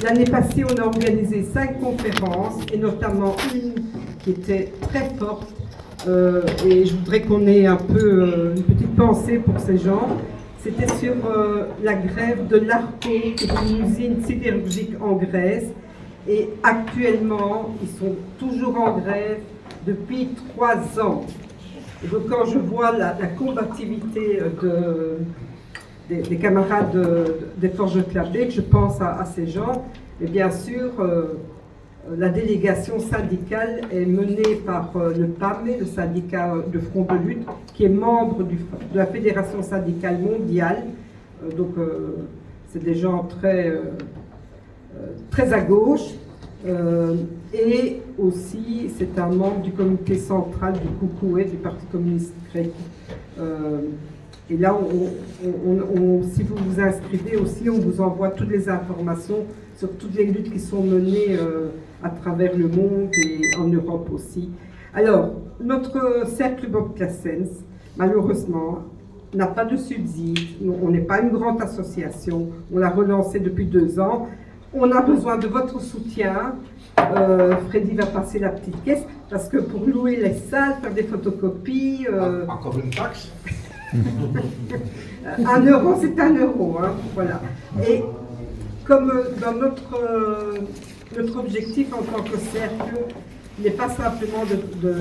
L'année passée, on a organisé 5 conférences, et notamment une qui était très forte, et je voudrais qu'on ait un peu une petite pensée pour ces gens. C'était sur la grève de l'Arco, qui est une usine sidérurgique en Grèce, et actuellement, ils sont toujours en grève depuis 3 ans. Et donc quand je vois la combativité des camarades des Forges de Clabecq, je pense à ces gens. Et bien sûr, la délégation syndicale est menée par le PAME, le syndicat de front de lutte, qui est membre de la Fédération syndicale mondiale. Donc c'est des gens très à gauche. Et aussi, c'est un membre du comité central du Koukoué, du Parti communiste grec. Et là, si vous vous inscrivez aussi, on vous envoie toutes les informations sur toutes les luttes qui sont menées à travers le monde et en Europe aussi. Alors, notre cercle Bob Claessens, malheureusement, n'a pas de subside. On n'est pas une grande association. On l'a relancé depuis 2 ans. On a besoin de votre soutien. Freddy va passer la petite caisse parce que pour louer les salles, faire des photocopies. Encore une taxe. 1 euro, c'est 1 euro. Hein, voilà. Et comme dans notre objectif en tant que cercle n'est pas simplement de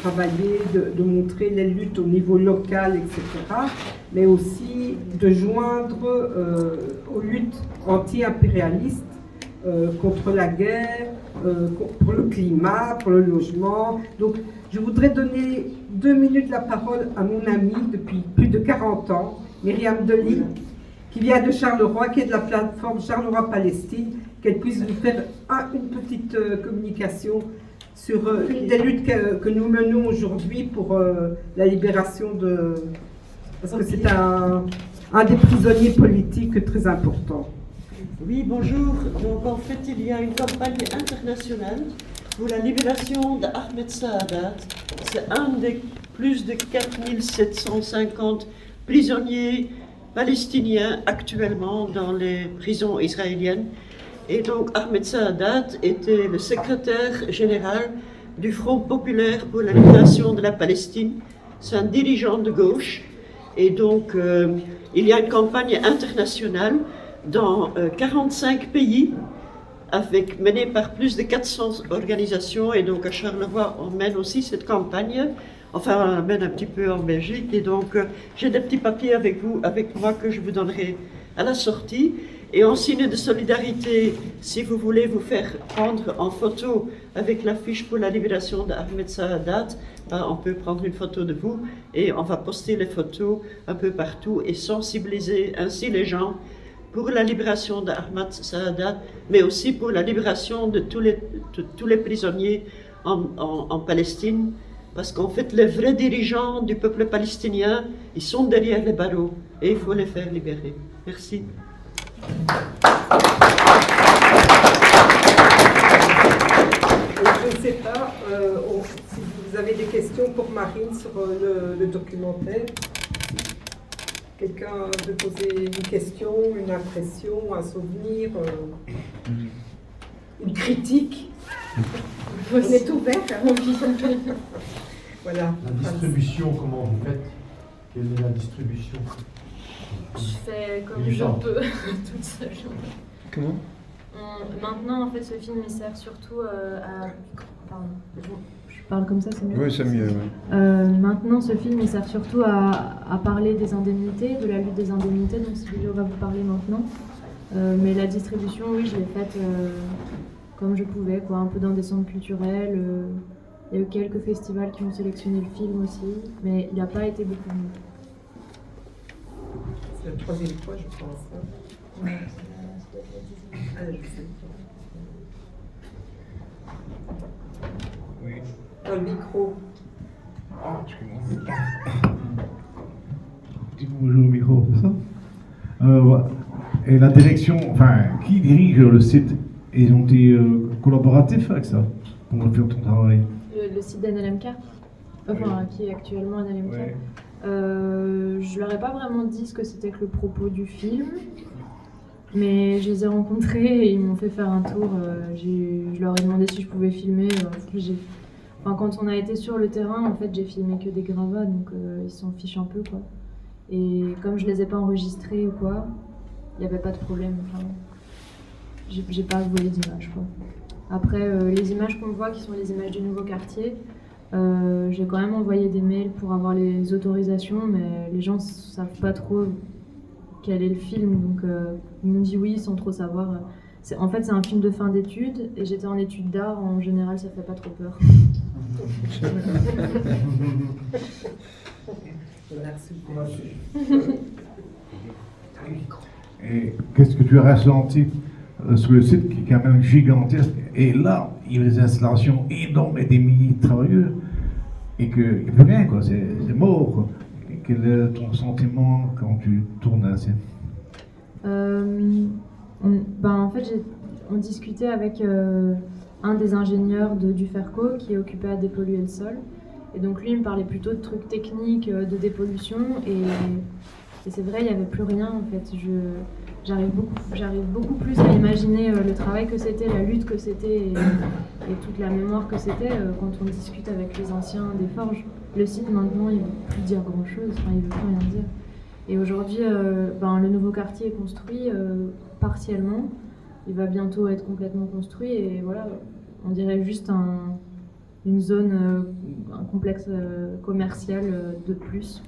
travailler, de montrer les luttes au niveau local, etc., mais aussi de joindre aux luttes anti-impérialistes contre la guerre, pour le climat, pour le logement. Donc, je voudrais donner 2 minutes la parole à mon amie depuis plus de 40 ans, Myriam Delis, qui vient de Charleroi, qui est de la plateforme Charleroi-Palestine, qu'elle puisse vous faire une petite communication sur une des luttes que nous menons aujourd'hui pour la libération de... Parce que c'est un des prisonniers politiques très importants. Oui, bonjour. Donc en fait, il y a une campagne internationale pour la libération d'Ahmed Saadat. C'est un des plus de 4750 prisonniers palestiniens actuellement dans les prisons israéliennes. Et donc Ahmed Saadat était le secrétaire général du Front populaire pour la libération de la Palestine. C'est un dirigeant de gauche. Et donc il y a une campagne internationale dans 45 pays, menée par plus de 400 organisations, et donc à Charleroi, on mène aussi cette campagne, enfin on la mène un petit peu en Belgique, et donc j'ai des petits papiers avec moi que je vous donnerai à la sortie, et en signe de solidarité, si vous voulez vous faire prendre en photo avec l'affiche pour la libération d'Ahmed Saadat, on peut prendre une photo de vous, et on va poster les photos un peu partout, et sensibiliser ainsi les gens pour la libération d'Ahmed Saadat, mais aussi pour la libération de tous les prisonniers en Palestine, parce qu'en fait, les vrais dirigeants du peuple palestinien, ils sont derrière les barreaux, et il faut les faire libérer. Merci. Je ne sais pas si vous avez des questions pour Marine sur le documentaire. Quelqu'un veut poser une question, une impression, un souvenir, une critique? Vous êtes ouvert, hein? Voilà. La distribution, comment vous faites? Quelle est la distribution? Je fais comme je peux, toute seule. Comment? Maintenant, en fait, ce film il sert surtout à... Pardon, Je parle comme ça, c'est mieux. Oui, c'est mieux. Ouais. Maintenant, ce film il sert surtout à parler des indemnités, de la lutte des indemnités, donc cette vidéo va vous parler maintenant. Mais la distribution, oui, je l'ai faite comme je pouvais, quoi, un peu dans des centres culturels. Il y a eu quelques festivals qui ont sélectionné le film aussi, mais il n'a pas été beaucoup mieux. C'est la 3e fois, je pense. Hein. Ouais. Ah, je sais. Oui. Dans le micro. Ah, excuse-moi. Petit bonjour au micro, c'est ça? Voilà. Et la direction, enfin, qui dirige le site? Ils ont été collaboratifs avec ça pour faire ton travail? Le site d'NLMK, enfin, qui est actuellement NLMK. Ouais. Je leur ai pas vraiment dit ce que c'était que le propos du film. Mais je les ai rencontrés et ils m'ont fait faire un tour. Je leur ai demandé si je pouvais filmer. Quand on a été sur le terrain, en fait, j'ai filmé que des gravats, donc ils s'en fichent un peu, quoi. Et comme je les ai pas enregistrés ou quoi, il n'y avait pas de problème. Enfin, j'ai pas volé d'images, quoi. Après, les images qu'on voit, qui sont les images du nouveau quartier, j'ai quand même envoyé des mails pour avoir les autorisations, mais les gens savent pas trop quel est le film, donc ils m'ont dit oui sans trop savoir. En fait, c'est un film de fin d'études, et j'étais en études d'art, en général ça fait pas trop peur. Et qu'est-ce que tu as ressenti sur le site qui est quand même gigantesque? Et là, il y a des installations énormes et des milliers de travailleurs, et qu'il n'y a plus rien, quoi. C'est mort, quoi. Et quel est ton sentiment quand tu tournes la scène? En fait, on discutait avec un des ingénieurs du FERCO qui est occupé à dépolluer le sol. Et donc lui, il me parlait plutôt de trucs techniques, de dépollution. Et c'est vrai, il n'y avait plus rien, en fait. J'arrive beaucoup plus à imaginer le travail que c'était, la lutte que c'était et toute la mémoire que c'était quand on discute avec les anciens des forges. Le site, maintenant, il ne veut plus dire grand-chose, enfin, il ne veut plus rien dire. Et aujourd'hui, le nouveau quartier est construit partiellement. Il va bientôt être complètement construit et voilà, on dirait juste une zone, un complexe commercial de plus.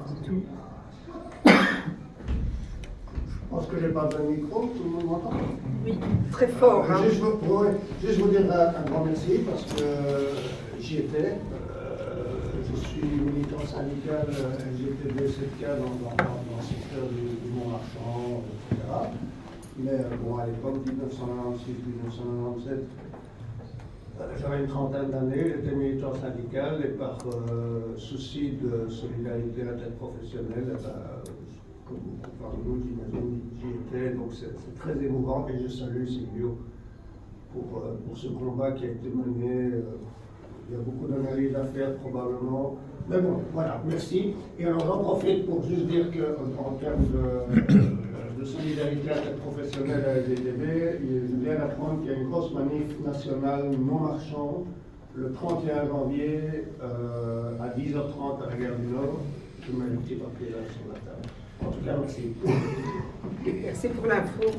C'est tout. Je pense que j'ai pas de micro, tout le monde m'entend? Oui, très fort. Hein. Juste vous dire un grand merci parce que j'y étais. Je suis militant syndical LGTB CK dans le secteur du Mont-Marchand, etc. Mais à l'époque, 1996-1997, j'avais une trentaine d'années, j'étais militant syndical et par souci de solidarité interprofessionnelle, comme beaucoup parmi nous, j'imagine, j'y étais, donc c'est très émouvant et je salue Silvio pour ce combat qui a été mené. Il y a beaucoup d'analyses à faire probablement. Mais bon, voilà, merci. Et alors j'en profite pour juste dire qu'en termes de solidarité interprofessionnelle à LGTB, je viens d'apprendre qu'il y a une grosse manif nationale non marchande le 31 janvier à 10h30 à la gare du Nord. Je mets le petit papier là sur la table. En tout cas, merci. Merci pour l'info.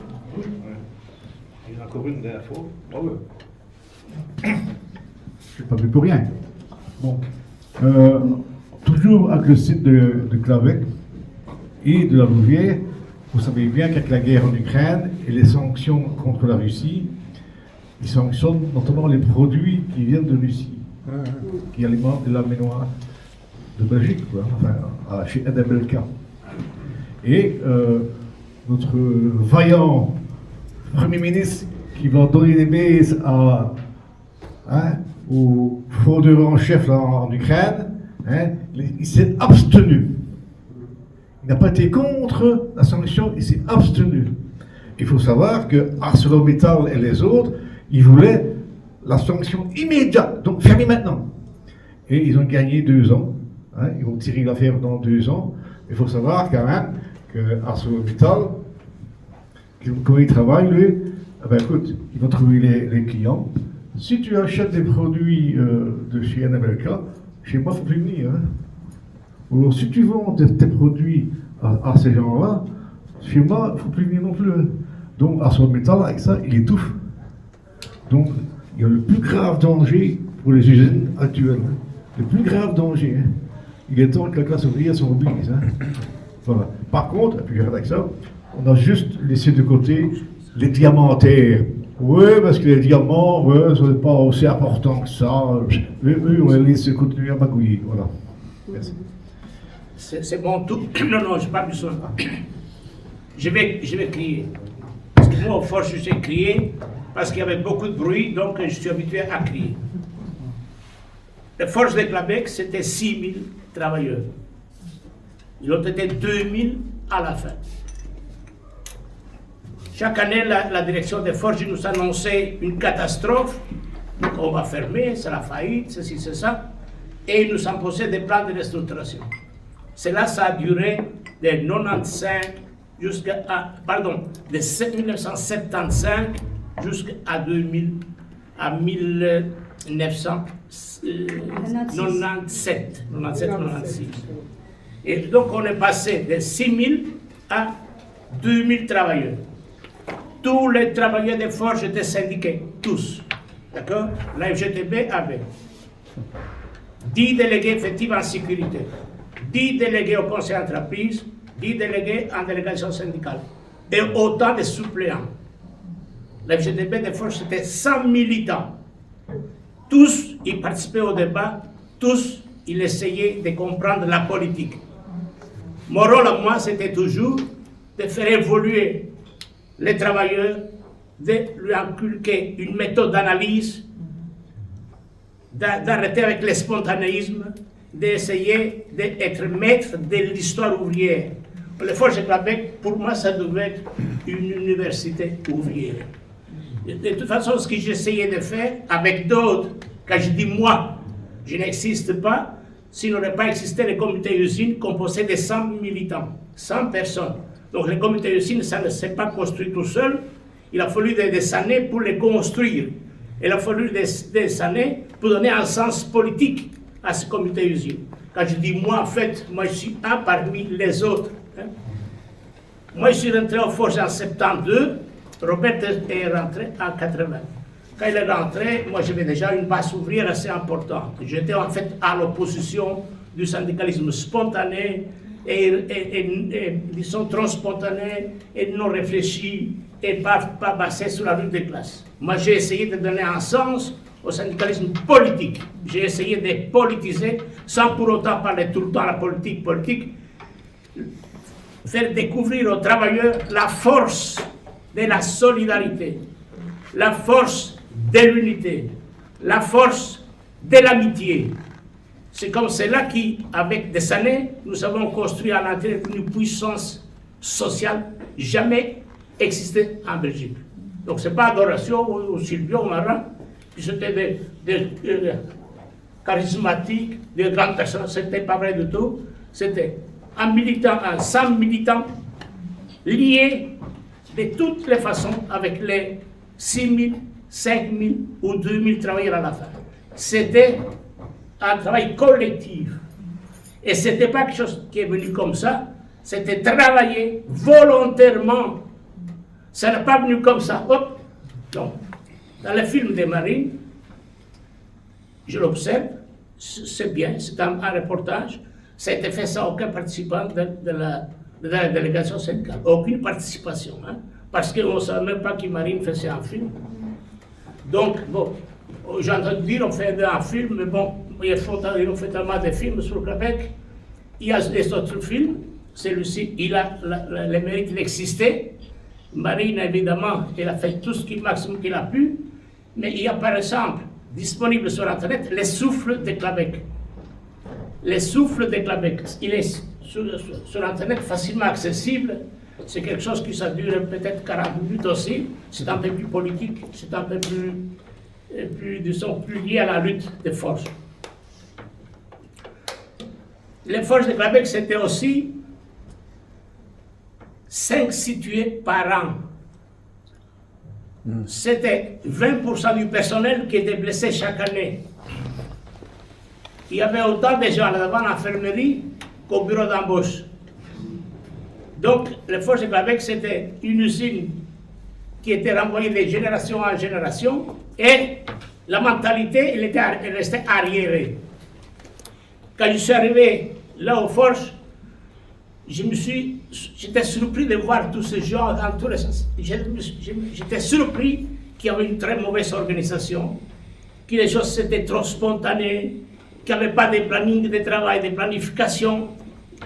Il y en a encore une d'info. Bravo. Je n'ai pas vu pour rien. Donc, toujours avec le site de Clavec et de la Louvière, vous savez bien qu'avec la guerre en Ukraine et les sanctions contre la Russie, ils sanctionnent notamment les produits qui viennent de Russie, qui alimentent de la mémoire de Belgique, quoi, enfin, chez NMLK. Et notre vaillant Premier ministre qui va donner des baises au fraudeur en chef là, en Ukraine, il s'est abstenu. Il n'a pas été contre la sanction, il s'est abstenu. Il faut savoir que ArcelorMittal et les autres, ils voulaient la sanction immédiate, donc fermée maintenant. Et ils ont gagné 2 ans. Ils vont tirer l'affaire dans 2 ans. Il faut savoir quand même que ArcelorMittal, comment il travaille, lui, écoute, il va trouver les clients. Si tu achètes des produits de chez NMLK, chez moi, il ne faut plus venir. Alors, si tu vends tes produits à ces gens-là, chez moi, il ne faut plus venir non plus. Donc, ArcelorMittal, avec ça, il étouffe. Donc, il y a le plus grave danger pour les usines actuelles. Le plus grave danger. Il est temps que la classe ouvrière se mobilise. Voilà. Par contre, et puis avec ça, on a juste laissé de côté les diamantaires. Oui, parce que les diamants, ce n'est pas aussi important que ça. Eux, on les laisse continuer à magouiller. Voilà. Merci. C'est bon tout. Non, je parle du son. Je vais crier. Parce que moi, au fond, je sais crier, parce qu'il y avait beaucoup de bruit, donc je suis habitué à crier. Les forces de Clavec, c'était 6 000 travailleurs. Ils ont été 2 000 à la fin. Chaque année, la direction des forges nous annonçait une catastrophe. Donc on va fermer, c'est la faillite, ceci, c'est ça. Et ils nous imposaient des plans de restructuration. Cela, ça a duré de 95 de 1975 jusqu'à 1997-96. Et donc on est passé de 6 000 à 2 000 travailleurs. Tous les travailleurs des forges étaient syndiqués, tous. D'accord? La FGTB avait 10 délégués effectifs en sécurité, 10 délégués au conseil d'entreprise, 10 délégués en délégation syndicale et autant de suppléants. La FGTB des forges, c'était 100 militants. Tous, ils participaient au débat, tous, ils essayaient de comprendre la politique. Mon rôle à moi, c'était toujours de faire évoluer les travailleurs, de lui inculquer une méthode d'analyse, d'arrêter avec le spontanéisme, d'essayer d'être maître de l'histoire ouvrière. Les Forges de Québec, pour moi, ça devait être une université ouvrière. De toute façon, ce que j'essayais de faire avec d'autres, quand je dis moi, je n'existe pas, s'il n'aurait pas existé le comité usine composé de 100 militants, 100 personnes. Donc le comité usine, ça ne s'est pas construit tout seul, il a fallu des années pour le construire. Il a fallu des années pour donner un sens politique à ce comité usine. Quand je dis moi, en fait, moi je suis un parmi les autres. Hein. Moi je suis rentré aux Forges en 72, Robert est rentré en 80. Quand il est rentré, moi j'avais déjà une base ouvrière assez importante. J'étais en fait à l'opposition du syndicalisme spontané et disons trop spontané et non réfléchi et pas basé sur la lutte des classes. Moi j'ai essayé de donner un sens au syndicalisme politique. J'ai essayé de politiser sans pour autant parler tout le temps de la politique. Faire découvrir aux travailleurs la force de la solidarité, la force de l'unité, la force de l'amitié. C'est comme cela qu'avec des années, nous avons construit à l'intérieur une puissance sociale jamais existée en Belgique. Donc ce n'est pas Adoration ou Silvio ou Marin, qui c'était des charismatiques, des grandes personnes, ce n'était pas vrai du tout. C'était un militant, un 100 militants liés de toutes les façons avec les 6 000, 5 000 ou 2 000 travailleurs à la fin. C'était un travail collectif. Et ce n'était pas quelque chose qui est venu comme ça, c'était travaillé volontairement. Ça n'est pas venu comme ça. Hop. Non. Dans le film de Marine, je l'observe, c'est bien, c'est un reportage, ça a été fait sans aucun participant de la délégation syndicale. Aucune participation, hein, parce qu'on ne savait même pas que Marine faisait un film. Donc, bon, j'ai entendu dire qu'on fait un film, mais bon, ils ont fait tellement de films sur le Québec. Il y a des autres films, celui-ci, il a le mérite d'exister. Marine, évidemment, elle a fait tout ce maximum qu'il a pu, mais il y a par exemple, disponible sur Internet, les souffles de Québec. Les souffles de Québec, il est sur Internet facilement accessible. C'est quelque chose qui ça dure peut-être 40 minutes aussi. C'est un peu plus politique, c'est un peu plus lié à la lutte des forces. Les forces de Québec, c'était aussi 5 situés par an. C'était 20% du personnel qui était blessé chaque année. Il y avait autant de gens devant l'infirmerie qu'au bureau d'embauche. Donc, les Forges de Québec, c'était une usine qui était renvoyée de génération en génération et la mentalité, elle restait arriérée. Quand je suis arrivé là aux Forges, j'étais surpris de voir tous ces gens dans tous les sens. J'étais surpris qu'il y avait une très mauvaise organisation, que les choses étaient trop spontanées, qu'il n'y avait pas de planning de travail, de planification.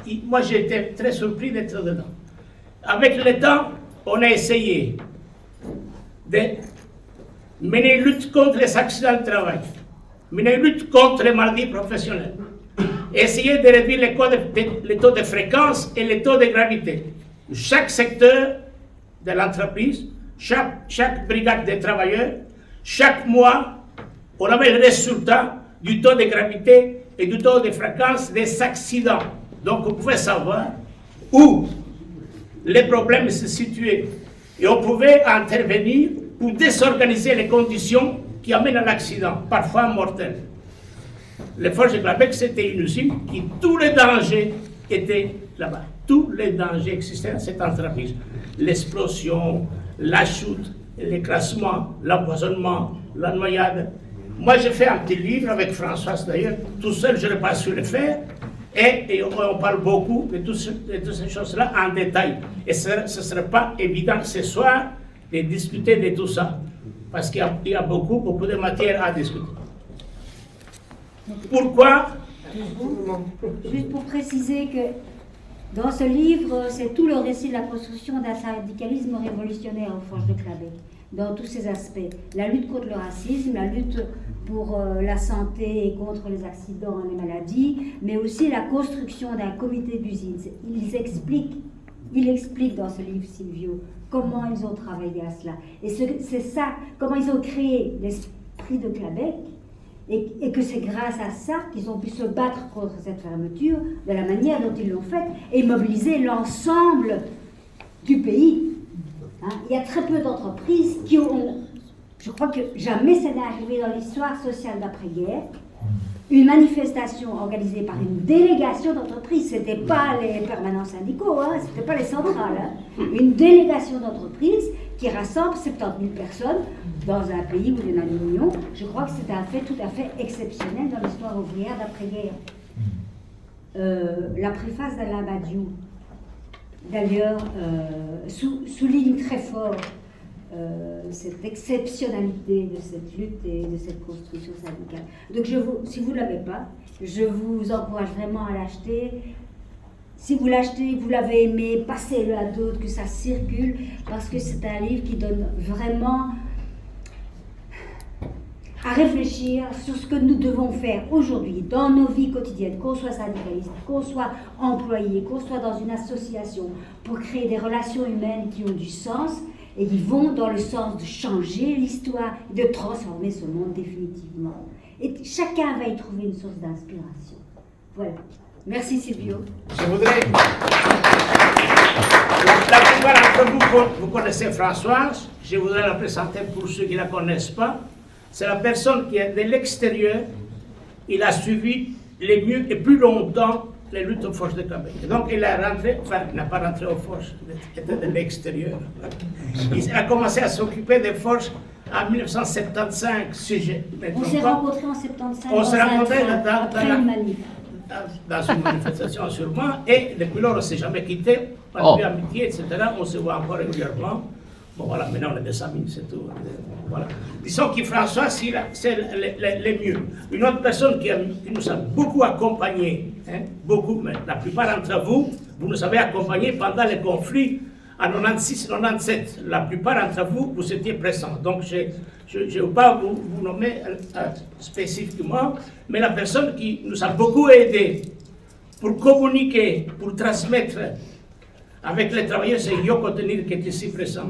Et moi, j'étais très surpris d'être dedans. Avec le temps, on a essayé de mener une lutte contre les accidents de travail, mener une lutte contre les maladies professionnelles, essayer de réduire les taux de fréquence et les taux de gravité. Chaque secteur de l'entreprise, chaque brigade de travailleurs, chaque mois, on avait le résultat du taux de gravité et du taux de fréquence des accidents. Donc, vous pouvez savoir où les problèmes se situaient. Et on pouvait intervenir pour désorganiser les conditions qui amènent à l'accident, parfois mortel. Les forges de Clabec, c'était une usine qui, tous les dangers étaient là-bas. Tous les dangers existaient dans cette entreprise. L'explosion, la chute, l'écrasement, l'empoisonnement, la noyade. Moi, j'ai fait un petit livre avec Françoise d'ailleurs. Tout seul, je n'ai pas su le faire. Et on parle beaucoup de toutes ces choses-là en détail. Et ce ne serait pas évident ce soir de discuter de tout ça. Parce qu'il y a beaucoup de matière à discuter. Pourquoi? Juste pour préciser que dans ce livre, c'est tout le récit de la construction d'un syndicalisme révolutionnaire aux Forges de Clabec, dans tous ses aspects. La lutte contre le racisme, la lutte pour la santé et contre les accidents et les maladies, mais aussi la construction d'un comité d'usine. Il explique dans ce livre, Silvio, comment ils ont travaillé à cela. Et c'est ça, comment ils ont créé l'esprit de Clabec, et que c'est grâce à ça qu'ils ont pu se battre contre cette fermeture, de la manière dont ils l'ont faite, et mobiliser l'ensemble du pays. Hein? Il y a très peu d'entreprises qui ont, je crois que jamais ça n'est arrivé dans l'histoire sociale d'après-guerre, une manifestation organisée par une délégation d'entreprises, ce n'était pas les permanents syndicaux, hein, ce n'était pas les centrales, hein, une délégation d'entreprises qui rassemble 70 000 personnes dans un pays où il y en a des millions. Je crois que c'est un fait tout à fait exceptionnel dans l'histoire ouvrière d'après-guerre. La préface d'Alain Badiou, d'ailleurs, souligne très fort cette exceptionnalité de cette lutte et de cette construction syndicale. Donc si vous ne l'avez pas, je vous encourage vraiment à l'acheter. Si vous l'achetez, vous l'avez aimé, passez-le à d'autres, que ça circule, parce que c'est un livre qui donne vraiment à réfléchir sur ce que nous devons faire aujourd'hui dans nos vies quotidiennes, qu'on soit syndicaliste, qu'on soit employé, qu'on soit dans une association, pour créer des relations humaines qui ont du sens et qui vont dans le sens de changer l'histoire, de transformer ce monde définitivement. Et chacun va y trouver une source d'inspiration. Voilà. Merci Silvio. Je voudrais... La plupart d'entre vous connaissez Françoise. Je voudrais la présenter pour ceux qui ne la connaissent pas. C'est la personne qui est de l'extérieur. Il a suivi les mieux et plus longtemps les luttes aux forges de Clabec. Donc il est rentré, enfin il n'a pas rentré aux forges, il était de l'extérieur. Il a commencé à s'occuper des forges en 1975, si je ne me trompe pas. On s'est rencontrés en 75. On s'est rencontrés dans une manifestation sûrement, et depuis lors on ne s'est jamais quitté, pas de amitié, etc. On se voit encore régulièrement. Bon voilà, maintenant on est des amis, c'est tout. Voilà. Disons que François, c'est le mieux. Une autre personne qui nous a beaucoup accompagnés, hein, beaucoup, mais la plupart d'entre vous, vous nous avez accompagnés pendant les conflits en 96-97. La plupart d'entre vous, vous étiez présents. Donc je ne vais pas vous nommer spécifiquement, mais la personne qui nous a beaucoup aidés pour communiquer, pour transmettre avec les travailleurs, c'est Yoko Tenir qui est ici présent.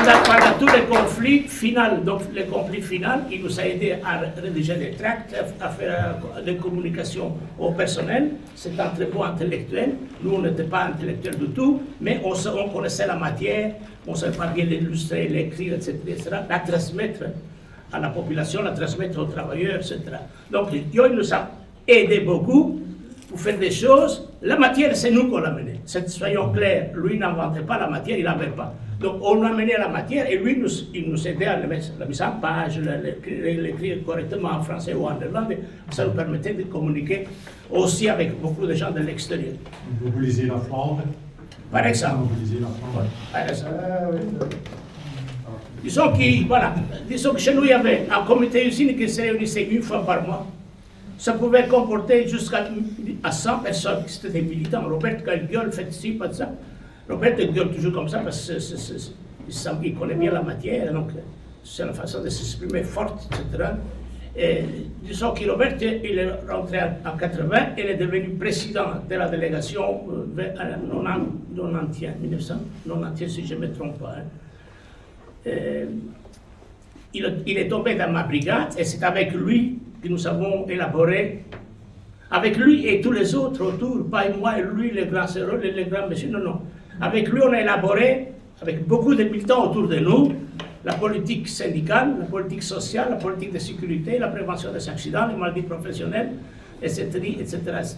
Pendant tous les conflits finaux, donc les conflits finaux, il nous a aidé à rédiger des tracts, à faire des communications au personnel. C'est un très bon intellectuel. Nous, on n'était pas intellectuels du tout, mais on connaissait la matière, on savait pas bien l'illustrer, l'écrire, etc., la transmettre à la population, la transmettre aux travailleurs, etc. Donc, il nous a aidé beaucoup pour faire des choses. La matière, c'est nous qu'on l'a menée. Soyons clairs, lui n'inventait pas la matière, il n'avait pas. Donc on a mené la matière et lui, il nous aidait à la mise en page, l'écrire correctement en français ou en néerlandais. Ça nous permettait de communiquer aussi avec beaucoup de gens de l'extérieur. Mobiliser la Flandre. Par exemple. Mobiliser la Flandre. Par exemple. Disons que chez nous, il y avait un comité usine qui se réunissait une fois par mois. Ça pouvait comporter jusqu'à 100 personnes, c'était des militants. Robert gueule, fait ci, pas de ça. Robert gueule toujours comme ça parce qu'il connaît bien la matière, donc c'est la façon de s'exprimer forte, etc. Et disons que Robert, il est rentré en 80, il est devenu président de la délégation en 1990, si je ne me trompe pas. Il est tombé dans ma brigade et c'est avec lui que nous avons élaboré Avec lui et tous les autres autour, pas moi et lui, les grands sœurs, les grands messieurs, non, non. Avec lui, on a élaboré, avec beaucoup de militants autour de nous, la politique syndicale, la politique sociale, la politique de sécurité, la prévention des accidents, les maladies professionnelles, etc., etc., etc.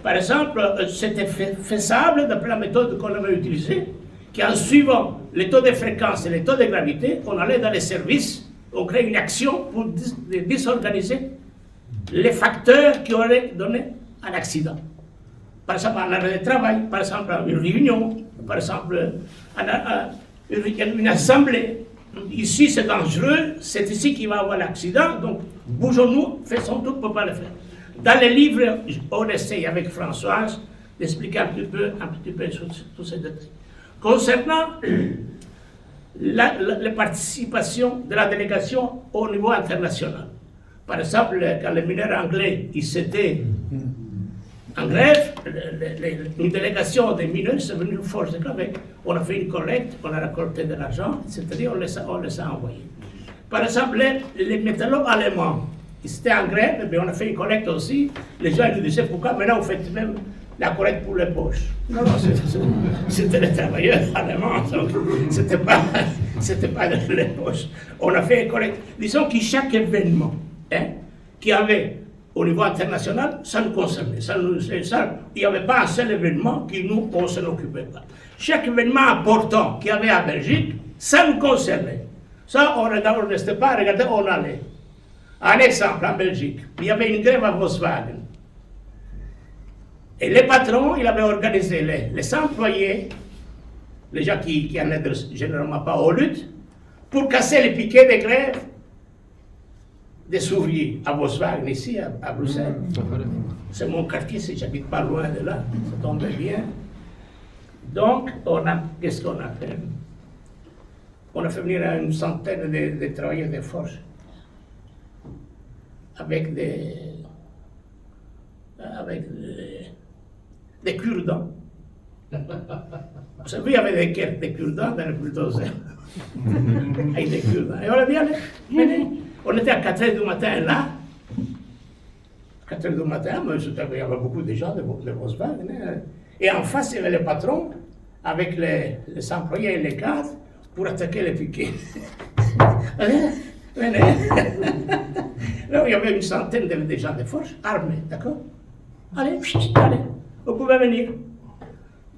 Par exemple, c'était faisable d'après la méthode qu'on avait utilisée, qu'en suivant les taux de fréquence et les taux de gravité, on allait dans les services, on crée une action pour désorganiser les facteurs qui auraient donné un accident. Par exemple, un arrêt de travail, par exemple, une réunion, par exemple, une assemblée. Ici, c'est dangereux, c'est ici qu'il va y avoir l'accident, donc bougeons-nous, faisons tout pour ne pas le faire. Dans les livres, on essaye avec Françoise d'expliquer un petit peu sur tous ces détails. Concernant la participation de la délégation au niveau international, par exemple, quand les mineurs anglais ils étaient en grève, une délégation des mineurs est venue une force de Québec. On a fait une collecte, on a récolté de l'argent, c'est-à-dire on les a envoyés. Par exemple, les métallos allemands, ils étaient en grève, mais on a fait une collecte aussi. Les gens nous disaient pourquoi maintenant vous faites même la collecte pour les poches. Non, c'était les travailleurs allemands, donc c'était pas les poches. On a fait une collecte. Disons que chaque événement qu'il y avait au niveau international, ça nous concernait. Il n'y avait pas un seul événement qui nous, on ne s'en occupait pas. Chaque événement important qu'il y avait en Belgique, ça nous concernait. Ça, on ne restait pas à regarder, on allait. Un exemple, en Belgique, il y avait une grève à Volkswagen. Et les patrons, ils avaient organisé les employés, les gens qui n'aident généralement pas aux luttes, pour casser les piquets de grève des ouvriers à Volkswagen, ici, à Bruxelles. C'est mon quartier, j'habite pas loin de là, ça tombe bien. Donc, qu'est-ce qu'on a fait? On a fait venir une centaine de travailleurs de force avec des cure-dents. Vous savez, il y avait des cure-dents dans le bulldozer. Avec des cure-dents. Et on a dit, allez, venez. On était à 4h du matin là. 4h du matin, mais il y avait beaucoup de gens de Volkswagen. Et en face, il y avait les patrons avec les employés et les cadres pour attaquer les piquets. Venez. Là, il y avait une centaine de gens de force, armés, d'accord? Allez, vous pouvez venir.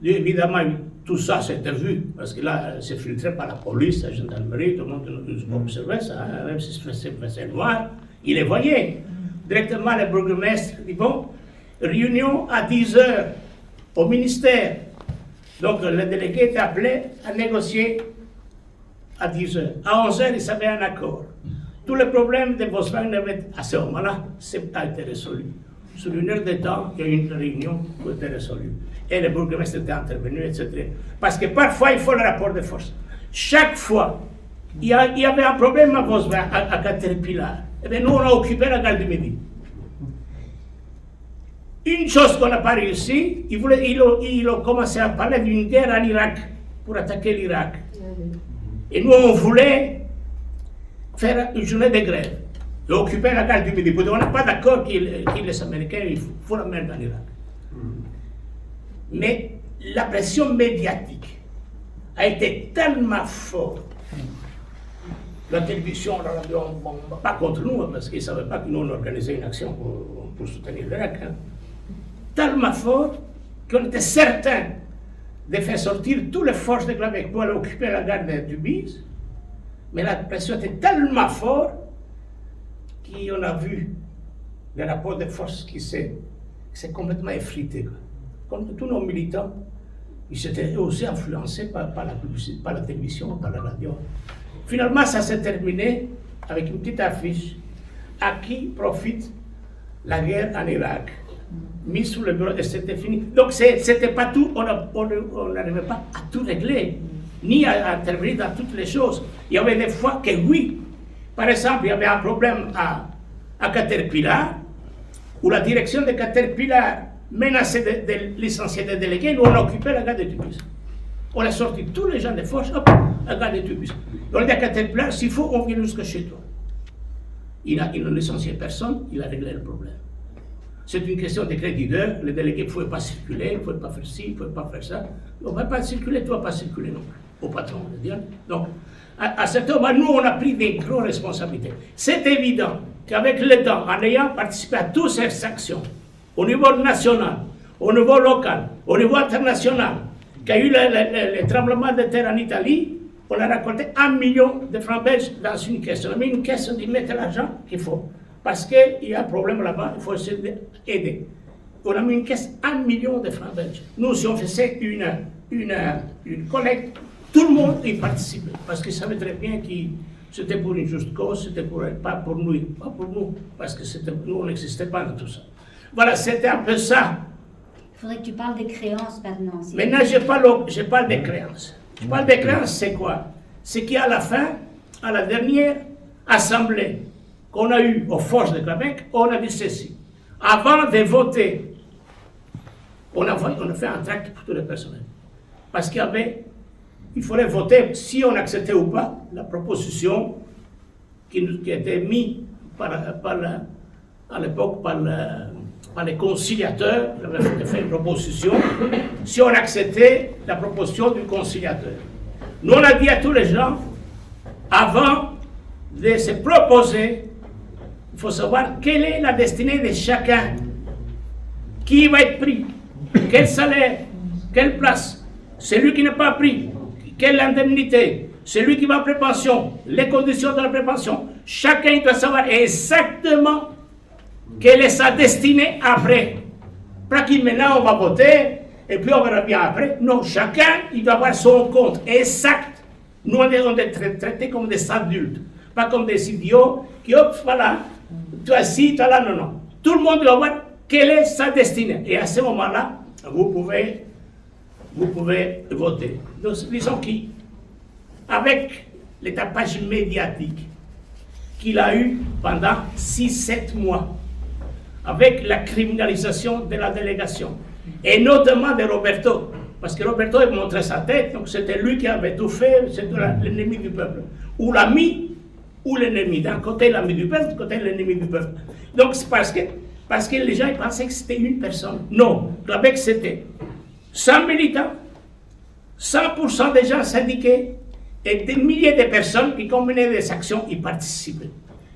Et évidemment, tout ça c'était vu, parce que là, c'est filtré par la police, la gendarmerie, tout le monde nous observait ça, même si c'est noir, ils les voyaient. Directement, le bourgmestre dit bon, réunion à 10h au ministère. Donc, le délégué était appelé à négocier à 10h. À 11h, ils avaient un accord. Tous les problèmes de Volkswagen à ce moment-là, a été résolu. Sur une heure de temps, il y a eu une réunion qui a été résolue. Et le bourgmestre était intervenu, etc. Parce que parfois, il faut le rapport de force. Chaque fois, il y avait un problème à Volkswagen, à Caterpillar. Et bien, nous, on a occupé la gare du Midi. Une chose qu'on n'a pas réussi, ils ont commencé à parler d'une guerre en Irak, pour attaquer l'Irak. Et nous, on voulait faire une journée de grève. Et occuper la gare du Midi. On n'est pas d'accord que les Américains font la merde en Irak. Mais la pression médiatique a été tellement forte. La télévision, la radio, pas contre nous, parce qu'ils ne savaient pas que nous on organisait une action pour soutenir l'Irak. Tellement fort qu'on était certain de faire sortir toutes les forces de Québec pour aller occuper la gare du Bise. Mais la pression était tellement forte qu'on a vu le rapport de force qui s'est complètement effrité. Comme tous nos militants, ils s'étaient aussi influencés par la publicité, par la télévision, par la radio. Finalement, ça s'est terminé avec une petite affiche à qui profite la guerre en Irak. Mis sous le bureau et c'était fini. Donc, c'était pas tout, on n'arrivait pas à tout régler, ni à intervenir dans toutes les choses. Il y avait des fois que oui. Par exemple, il y avait un problème à Caterpillar, où la direction de Caterpillar menaçait de licencier des délégués. Nous, on a occupé la gare de Tubize. On a sorti tous les gens de force, hop, à la gare de Tubize. On a dit à Caterpillar, s'il faut, on vient jusqu'à chez toi. Il n'a licencié personne, il a réglé le problème. C'est une question de créditeurs. Les délégués ne pouvaient pas circuler, ils ne pouvaient pas faire ci, ils ne pouvaient pas faire ça. On ne va pas circuler, tu ne vas pas circuler non plus, au patron. Donc, à ce moment, nous, on a pris des grosses responsabilités. C'est évident qu'avec le temps, en ayant participé à toutes ces actions, au niveau national, au niveau local, au niveau international, qu'il y a eu le tremblement de terre en Italie, on a récolté 1 million de francs belges dans une caisse. On a mis une caisse, on dit mettez l'argent qu'il faut. Parce qu'il y a un problème là-bas, il faut essayer d'aider. On a mis une caisse, 1 million de francs belges. Nous, si on faisait une collecte, tout le monde y participait. Parce qu'ils savaient très bien que c'était pour une juste cause, c'était pas pour nous, parce que nous, on n'existait pas dans tout ça. Voilà, c'était un peu ça. Il faudrait que tu parles des créances maintenant. Maintenant, je parle des créances. Je parle des créances, c'est quoi? C'est qu'à la fin, à la dernière assemblée qu'on a eue aux forces de Québec, on a dit ceci. Avant de voter, on a fait un tract pour tous les personnels. Parce qu'il fallait voter si on acceptait ou pas la proposition qui était mise à l'époque par les conciliateurs. On avait fait une proposition si on acceptait la proposition du conciliateur. Nous, on a dit à tous les gens, avant de se proposer, il faut savoir quelle est la destinée de chacun. Qui va être pris? Quel salaire? Quelle place? Celui qui n'est pas pris? Quelle indemnité? Celui qui va en prépension? Les conditions de la prépension? Chacun doit savoir exactement quelle est sa destinée après. Pas que maintenant on va voter et puis on verra bien après. Non, chacun il doit avoir son compte exact. Nous on est traités comme des adultes, pas comme des idiots qui hop, voilà, toi ci, toi là, non. Tout le monde doit voir quelle est sa destinée. Et à ce moment-là, vous pouvez voter. Donc, disons qu'avec le tapage médiatique qu'il a eu pendant 6-7 mois, avec la criminalisation de la délégation, et notamment de Roberto, parce que Roberto il montrait sa tête, donc c'était lui qui avait tout fait, c'était l'ennemi du peuple, ou l'ami, ou l'ennemi. D'un côté l'ami du peuple, de l'autre l'ennemi du peuple. Donc c'est parce que les gens ils pensaient que c'était une personne. Non, Québec c'était 100 militants, 100% des gens syndiqués, et des milliers de personnes qui combinaient des actions, y participaient.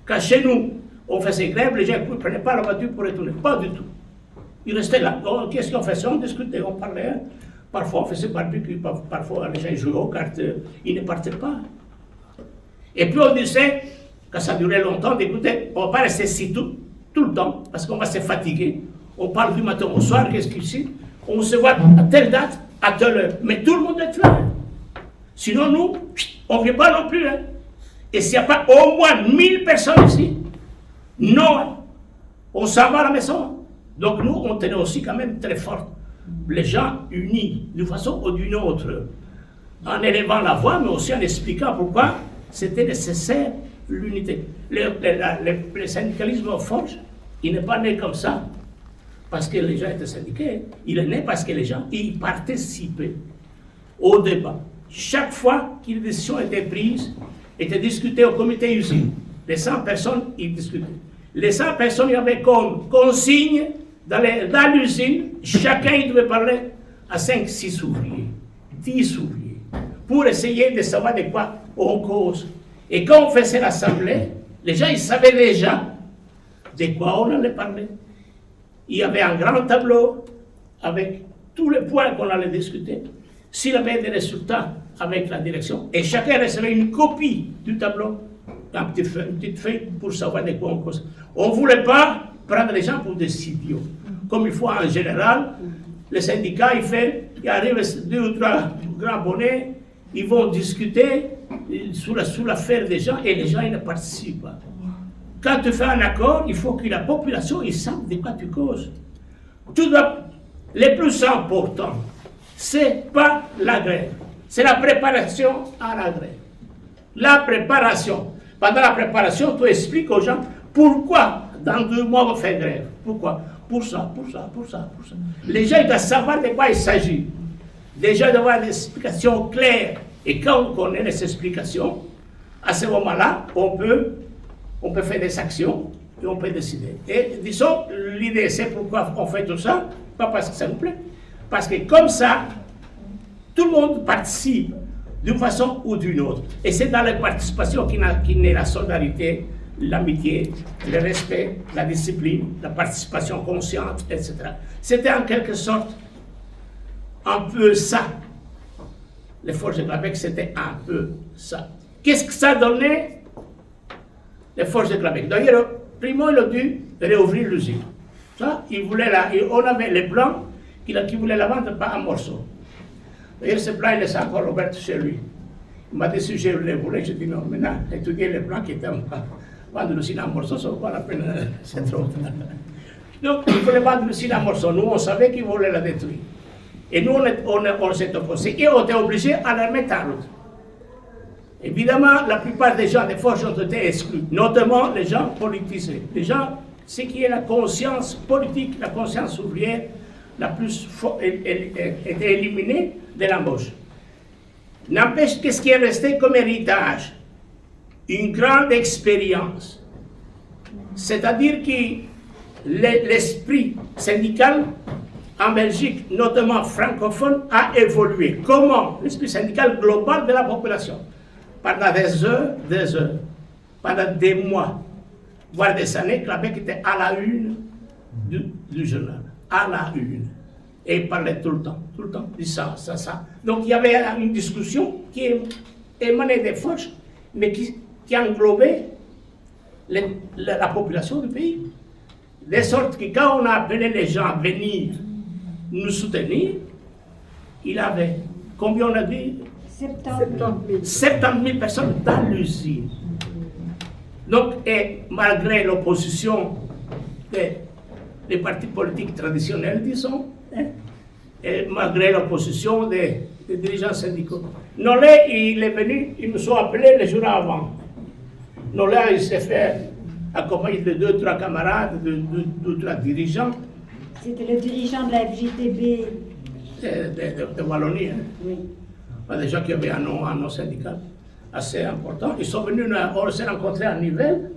Quand chez nous, on faisait grève, les gens ne prenaient pas la voiture pour retourner. Pas du tout. Ils restaient là. Qu'est-ce qu'on faisait? On discutait, on parlait. Parfois, on faisait barbecue, parfois, les gens jouaient aux cartes. Ils ne partaient pas. Et puis, on disait, quand ça durait longtemps, d'écouter, on ne va pas rester ici tout le temps, parce qu'on va se fatiguer. On parle du matin au soir, qu'est-ce qu'il y a? On se voit à telle date, à telle heure. Mais tout le monde est là. Sinon, nous, on ne vient pas non plus. Hein. Et s'il n'y a pas au moins 1000 personnes ici, non, on s'en va à la maison. Donc nous, on tenait aussi quand même très fort les gens unis d'une façon ou d'une autre, en élevant la voix, mais aussi en expliquant pourquoi c'était nécessaire l'unité. Le syndicalisme au Forge, il n'est pas né comme ça, parce que les gens étaient syndiqués, il est né parce que les gens y participaient au débat. Chaque fois qu'une décision était prise, était discutée au comité usine, les 100 personnes y discutaient. Les 100 personnes, il y avait comme consigne dans l'usine, chacun il devait parler à 5-6 ouvriers, 10 ouvriers, pour essayer de savoir de quoi on cause. Et quand on faisait l'assemblée, les gens ils savaient déjà de quoi on allait parler. Il y avait un grand tableau avec tous les points qu'on allait discuter. S'il y avait des résultats avec la direction, et chacun recevait une copie du tableau, une petite feuille pour savoir de quoi on cause. On ne voulait pas prendre les gens pour des idiots. Comme il faut en général, les syndicats, il arrive 2 ou 3 grands bonnets, ils vont discuter sous l'affaire des gens et les gens ils ne participent pas. Quand tu fais un accord, il faut que la population ils sache de quoi tu causes. Le plus important, c'est pas la grève, c'est la préparation à la grève. La préparation. Pendant la préparation, tu expliques aux gens pourquoi dans 2 mois on fait grève. Pourquoi? Pour ça. Les gens ils doivent savoir de quoi il s'agit. Les gens doivent avoir des explications claires. Et quand on connaît les explications, à ce moment-là, on peut faire des actions et on peut décider. Et disons, l'idée, c'est pourquoi on fait tout ça, pas parce que ça nous plaît, parce que comme ça, tout le monde participe d'une façon ou d'une autre. Et c'est dans la participation qui naît la solidarité, l'amitié, le respect, la discipline, la participation consciente, etc. C'était en quelque sorte un peu ça. Les forces de Clabec, c'était un peu ça. Qu'est-ce que ça donnait, les forces de Clabec? D'ailleurs, Primo, il a dû réouvrir l'usine. Ça, on avait les plans qui voulaient la vendre pas en morceaux. D'ailleurs, ce plan, il laissait encore Robert chez lui. Il m'a dit si je les voulais, je dis non, maintenant, étudier les plans qui étaient vendre l'usine en morceaux, ça ne vaut pas la peine, c'est trop. Donc, il voulait vendre l'usine en morceaux. Nous, on savait qu'il voulait la détruire. Et nous, on s'est opposé et on était obligé à la mettre en route. Évidemment, la plupart des gens des forges ont été exclus, notamment les gens politisés. Les gens, ce qui est la conscience politique, la conscience ouvrière, la plus forte, était éliminée de l'embauche. N'empêche, qu'est-ce qui est resté comme héritage? Une grande expérience. C'est-à-dire que l'esprit syndical en Belgique, notamment francophone, a évolué. Comment? L'esprit syndical global de la population. Pendant des heures, pendant des mois, voire des années, Clabec était à la une du journal. À la une. Et il parlait tout le temps, dit ça. Donc il y avait une discussion qui émanait des forges, mais qui englobait la population du pays. De sorte que quand on a appelé les gens à venir nous soutenir, il avait, combien on a dit? 70 000 personnes dans l'usine. Donc, et malgré l'opposition des partis politiques traditionnels, disons, et malgré l'opposition des dirigeants syndicaux. Nolé, il est venu, ils nous ont appelés les jours avant. Nolé, il s'est fait accompagner de 2-3 camarades, de 2-3 dirigeants. C'était le dirigeant de la FJTB. De Wallonie. Hein. Oui. Des gens qui avaient un nom syndical assez important. Ils sont venus, on s'est rencontrés à Nivelles.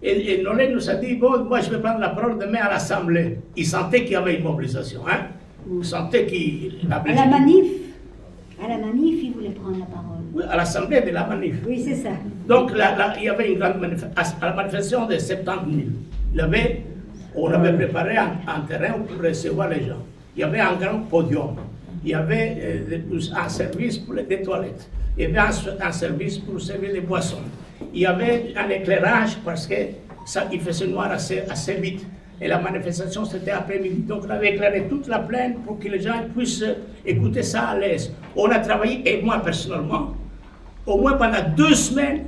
Et Nolé nous a dit, bon, moi je vais prendre la parole demain à l'Assemblée. Il sentait qu'il y avait une mobilisation. Hein? Il sentait qu'il... À la manif, il voulait prendre la parole. Oui, à l'Assemblée de la manif. Oui, c'est ça. Donc il y avait une grande manifestation, à la manifestation de 70 000. On avait préparé un terrain pour recevoir les gens. Il y avait un grand podium. Il y avait un service pour des toilettes. Il y avait un service pour servir des boissons. Il y avait un éclairage parce qu'il faisait noir assez vite. Et la manifestation, c'était après-midi. Donc, on avait éclairé toute la plaine pour que les gens puissent écouter ça à l'aise. On a travaillé, et moi personnellement, au moins pendant 2 semaines,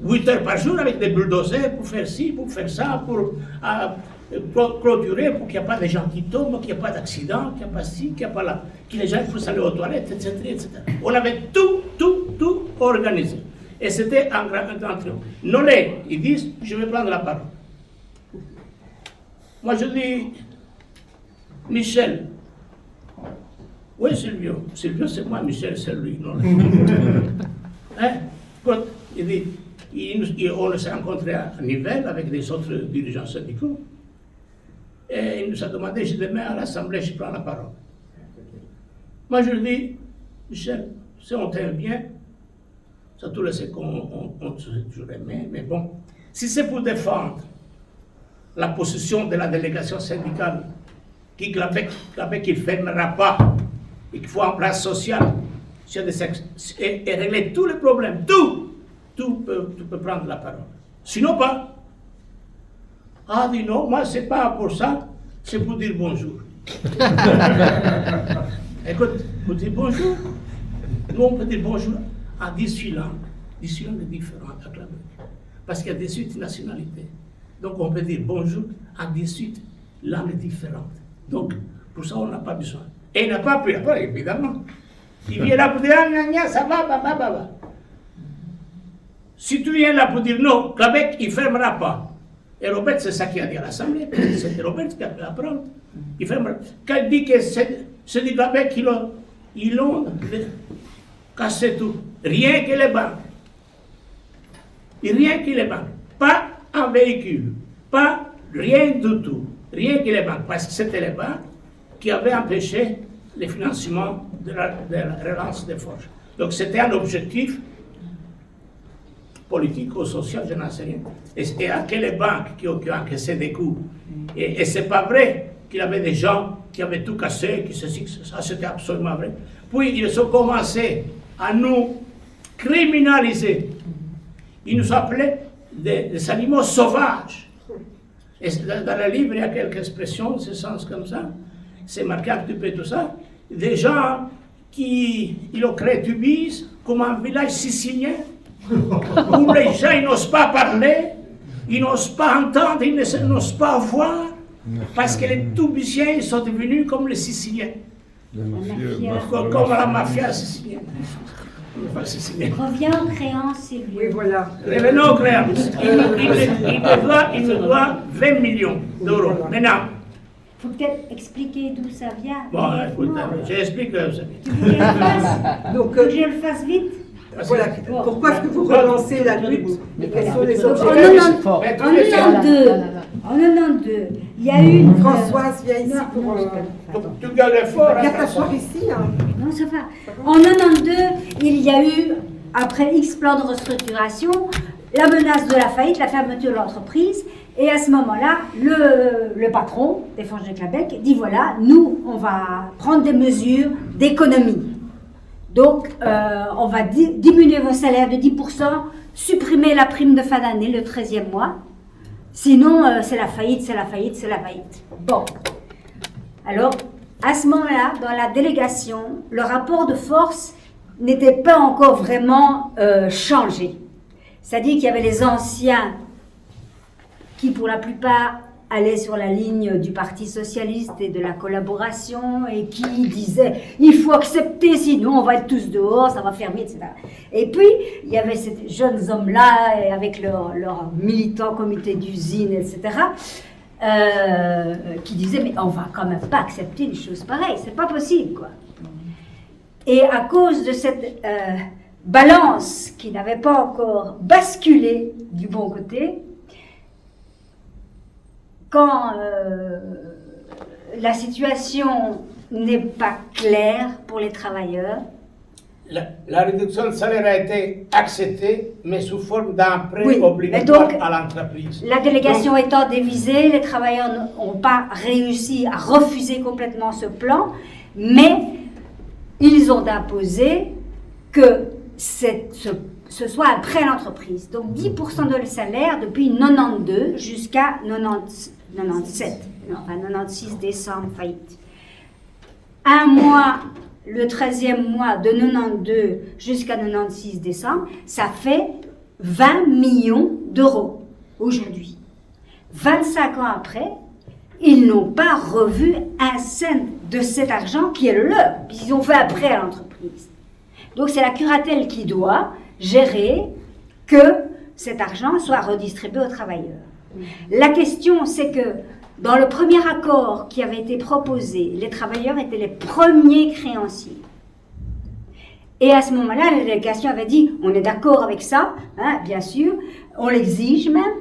8 heures par jour avec des bulldozers pour faire ci, pour faire ça, pour clôturer, pour qu'il n'y ait pas de gens qui tombent, qu'il n'y ait pas d'accident, qu'il n'y ait pas ci, qu'il n'y ait pas là, que les gens puissent aller aux toilettes, etc., etc. On avait tout organisé. Et c'était un grand triomphe. Nolé, ils disent, je vais prendre la parole. Moi, je dis, Michel. Oui, Silvio. Silvio, c'est moi, Michel, c'est lui. Hein? Il dit, on s'est rencontrés à Nivelles avec des autres dirigeants syndicaux. Et il nous a demandé, je demain à l'Assemblée, je prends la parole. Moi, je lui dis, Michel, si on t'aime bien, ça tout le sait qu'on te toujours aimé, mais bon, si c'est pour défendre la position de la délégation syndicale, qui Clabec il ne fermera pas, et qu'il faut un plan social, et régler tous les problèmes, tu peux prendre la parole. Sinon pas. Ah, dit non, moi c'est pas pour ça, c'est pour dire bonjour. Écoute, pour dire bonjour, nous on peut dire bonjour à 18 langues différentes à Clabec. Parce qu'il y a 18 nationalités. Donc on peut dire bonjour à 18 langues différentes. Donc pour ça on n'a pas besoin. Et il n'a pas pris la parole, évidemment. Il vient là pour dire ça va. Si tu viens là pour dire non, Clabec il ne fermera pas. Et Robert, c'est ça qu'il a dit à l'Assemblée. C'était Robert qui a pris la parole. Il fermera. Quand il dit que c'est du Clabec ils l'ont cassé tout. Rien que les banques. Et rien que les banques. Pas un véhicule. Pas rien du tout. Rien que les banques. Parce que c'était les banques qui avaient empêché le financement de la relance des forges. Donc c'était un objectif politique ou social, je n'en sais rien. Et à quelles banques qui ont encaissé des coups. Et c'est pas vrai qu'il y avait des gens qui avaient tout cassé, qui ceci, ça, c'était absolument vrai. Puis ils ont commencé à nous criminaliser. Ils nous appelaient des animaux sauvages. Et dans le livre, il y a quelques expressions, ce sens comme ça. C'est marqué un petit peu tout ça. Des gens qui ils ont créé Tubize comme un village sicilien, où les gens ils n'osent pas parler, ils n'osent pas entendre, ils n'osent pas voir, parce que les Tubiziens ils sont devenus comme les Siciliens. Comme la mafia sicilienne. Reviens aux créances, Sylvie. Oui, voilà. Revenons aux créances. Il me doit 20 millions d'euros. Maintenant. Il faut peut-être expliquer d'où ça vient. Bon, écoute, j'explique ça vient. Tu veux que je le fasse? Donc, Faut que je le fasse vite? voilà. Pourquoi est-ce que vous relancez la lutte? Quels sont les En objectifs? 92, il y a eu une... Françoise vient ici pour... Tu gardes fort. Regarde t'asseoir ici. Hein. Non, ça va. En 92, il y a eu, après X plans de restructuration, la menace de la faillite, la fermeture de l'entreprise. Et à ce moment-là, le patron des Forges de Clabec dit voilà, nous, on va prendre des mesures d'économie. Donc, on va diminuer vos salaires de 10%, supprimer la prime de fin d'année, le 13e mois. Sinon, c'est la faillite, c'est la faillite, c'est la faillite. Bon. Alors, à ce moment-là, dans la délégation, le rapport de force n'était pas encore vraiment changé. C'est-à-dire qu'il y avait les anciens qui, pour la plupart, allaient sur la ligne du Parti socialiste et de la collaboration et qui disaient « il faut accepter, sinon on va être tous dehors, ça va fermer, etc. » Et puis, il y avait ces jeunes hommes-là, avec leurs militants comité d'usine, etc., qui disaient « mais on va quand même pas accepter une chose pareille, c'est pas possible, quoi. » Et à cause de cette balance qui n'avait pas encore basculé du bon côté, quand la situation n'est pas claire pour les travailleurs. La réduction de salaire a été acceptée, mais sous forme d'un prêt Oui, obligatoire donc, à l'entreprise. La délégation étant divisée, les travailleurs n'ont pas réussi à refuser complètement ce plan, mais ils ont imposé que ce soit un prêt à l'entreprise. Donc 10% de le salaire depuis 92 jusqu'à 96 décembre, faillite. Un mois, le 13e mois de 92 jusqu'à 96 décembre, ça fait 20 millions d'euros aujourd'hui. 25 ans après, ils n'ont pas revu un cent de cet argent qui est le leur, puisqu'ils ont fait un prêt à l'entreprise. Donc c'est la curatelle qui doit gérer que cet argent soit redistribué aux travailleurs. La question, c'est que dans le premier accord qui avait été proposé, les travailleurs étaient les premiers créanciers. Et à ce moment-là, la délégation avait dit, on est d'accord avec ça, hein, bien sûr, on l'exige même,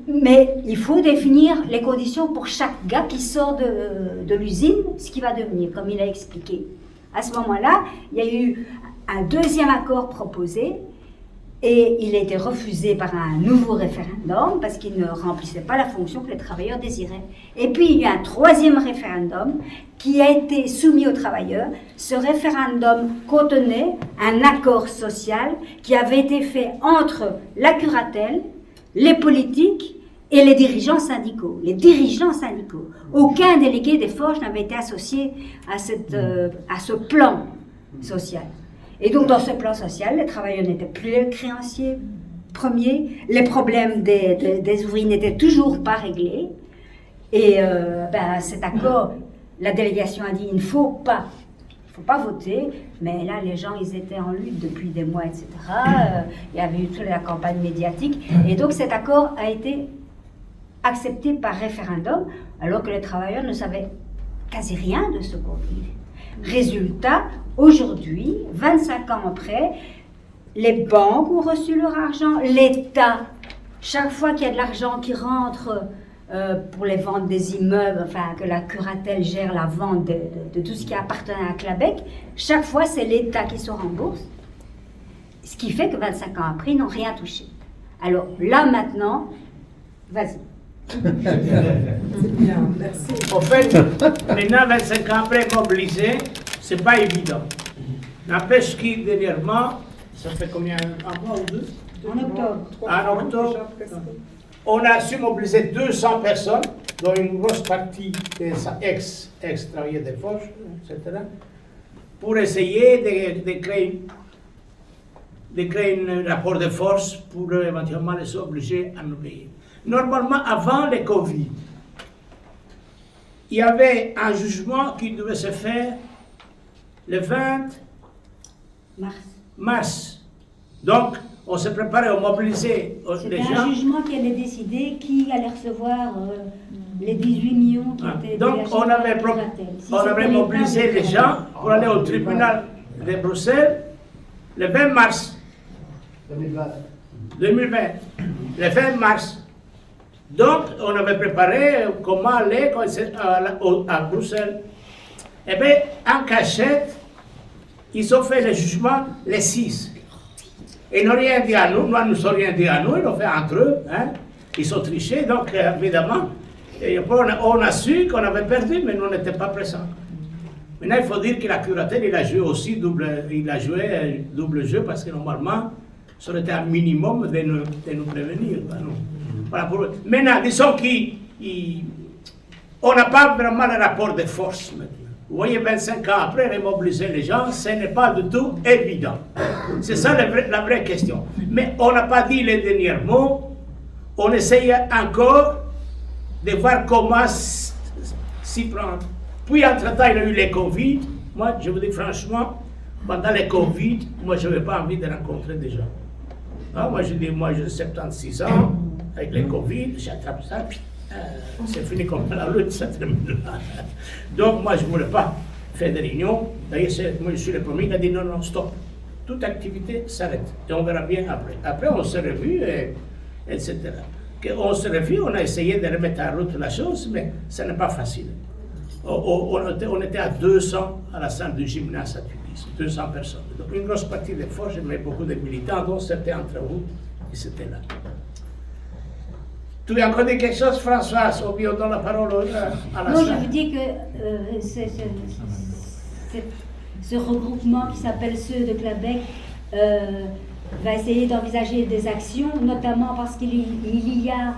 mais il faut définir les conditions pour chaque gars qui sort de l'usine, ce qu'il va devenir, comme il a expliqué. À ce moment-là, il y a eu un deuxième accord proposé, et il a été refusé par un nouveau référendum parce qu'il ne remplissait pas la fonction que les travailleurs désiraient. Et puis il y a un troisième référendum qui a été soumis aux travailleurs. Ce référendum contenait un accord social qui avait été fait entre la curatelle, les politiques et les dirigeants syndicaux. Les dirigeants syndicaux. Aucun délégué des Forges n'avait été associé à ce plan social. Et donc, dans ce plan social, les travailleurs n'étaient plus les créanciers premiers, les problèmes des ouvriers n'étaient toujours pas réglés. Et cet accord, la délégation a dit, il ne faut pas voter, mais là, les gens, ils étaient en lutte depuis des mois, etc. Il y avait eu toute la campagne médiatique. Et donc, cet accord a été accepté par référendum, alors que les travailleurs ne savaient quasi rien de ce qu'on vivait. Résultat, aujourd'hui, 25 ans après, les banques ont reçu leur argent, l'État chaque fois qu'il y a de l'argent qui rentre pour les ventes des immeubles, enfin que la curatelle gère la vente de tout ce qui appartenait à Clabec, chaque fois c'est l'État qui se rembourse, ce qui fait que 25 ans après, ils n'ont rien touché. Alors là maintenant, vas-y. C'est bien, merci. En fait, maintenant, 25 ans après mobiliser, c'est pas évident. N'empêche qu'il, dernièrement, ça fait combien, un mois ou deux? En octobre. En octobre, on a su mobiliser 200 personnes, dont une grosse partie des ex-travailleurs des forces, etc., pour essayer de créer un rapport de force pour éventuellement les obliger à nous payer. Normalement, avant le Covid, il y avait un jugement qui devait se faire le 20 mars. Donc, on s'est préparé à mobiliser les gens. C'était un jugement qui allait décider qui allait recevoir les 18 millions qui étaient Donc, dégagés on par avait, la curatelle. Si on c'était avait l'État, mobilisé les gens pour aller au tribunal de Bruxelles le 20 mars 2020. Le 20 mars. Donc, on avait préparé comment aller à Bruxelles. Eh bien, en cachette, ils ont fait le jugement les 6. Ils n'ont rien dit à nous, nous ne sommes rien dit à nous, ils l'ont fait entre eux. Hein. Ils ont triché, donc évidemment, et on a su qu'on avait perdu, mais nous on n'était pas présents. Maintenant, il faut dire que la curatelle, il a joué aussi double jeu, parce que normalement, ça aurait été un minimum de nous prévenir. Voilà, maintenant, disons qu'on n'a pas vraiment le rapport de force maintenant. Vous voyez, 25 ans après, remobiliser les gens, ce n'est pas du tout évident. C'est ça la vraie question. Mais on n'a pas dit les derniers mots. On essaye encore de voir comment s'y prendre. Puis, entre-temps, il y a eu le Covid. Moi, je vous dis franchement, pendant le Covid, moi, je n'avais pas envie de rencontrer des gens. Ah, moi, j'ai 76 ans, avec le Covid, j'attrape ça. C'est fini comme la lutte, ça termine là. Donc, moi, je ne voulais pas faire de réunions. D'ailleurs, moi, je suis le premier qui a dit non, stop. Toute activité s'arrête. Et on verra bien après. Après, on s'est revus, etc. On s'est revus, on a essayé de remettre en route la chose, mais ce n'est pas facile. On était à 200 à la salle du gymnase à Tunis, 200 personnes. Donc, une grosse partie des forces, mais beaucoup de militants, dont c'était entre vous, qui étaient là. Tu veux encore dire quelque chose, Françoise, ou bien on donne la parole à la Non, salle? je veux dire que ce regroupement qui s'appelle Ceux de Clabec va essayer d'envisager des actions, notamment parce qu'il y a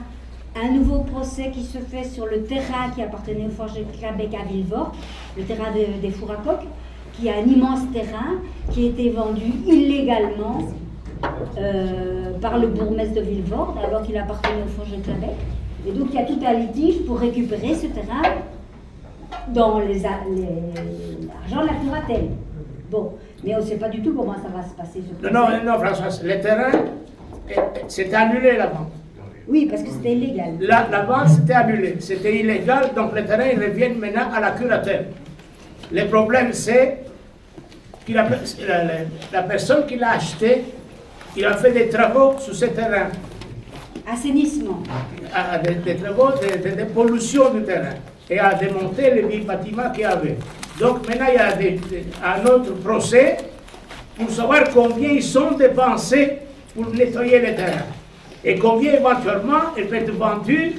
un nouveau procès qui se fait sur le terrain qui appartenait aux forges de Clabec à Villevorde, le terrain des fours à coques, qui est un immense terrain qui a été vendu illégalement par le bourgmestre de Villevorde, alors qu'il appartenait aux forges de Clabec. Et donc il y a tout un litige pour récupérer ce terrain dans l'argent de la curatelle. Bon, mais on ne sait pas du tout comment ça va se passer. Non, François, le terrain, c'était annulé la vente. Oui, parce que c'était illégal. La vente, c'était annulé. C'était illégal, donc le terrain, il revient maintenant à la curatelle. Le problème, c'est que la personne qui l'a acheté, il a fait des travaux sur ce terrain. Assainissement. Des travaux de pollution du terrain. Et a démonté les vieux bâtiments qu'il y avait. Donc maintenant, il y a un autre procès pour savoir combien ils sont dépensés pour nettoyer le terrain. Et combien éventuellement il peut être vendu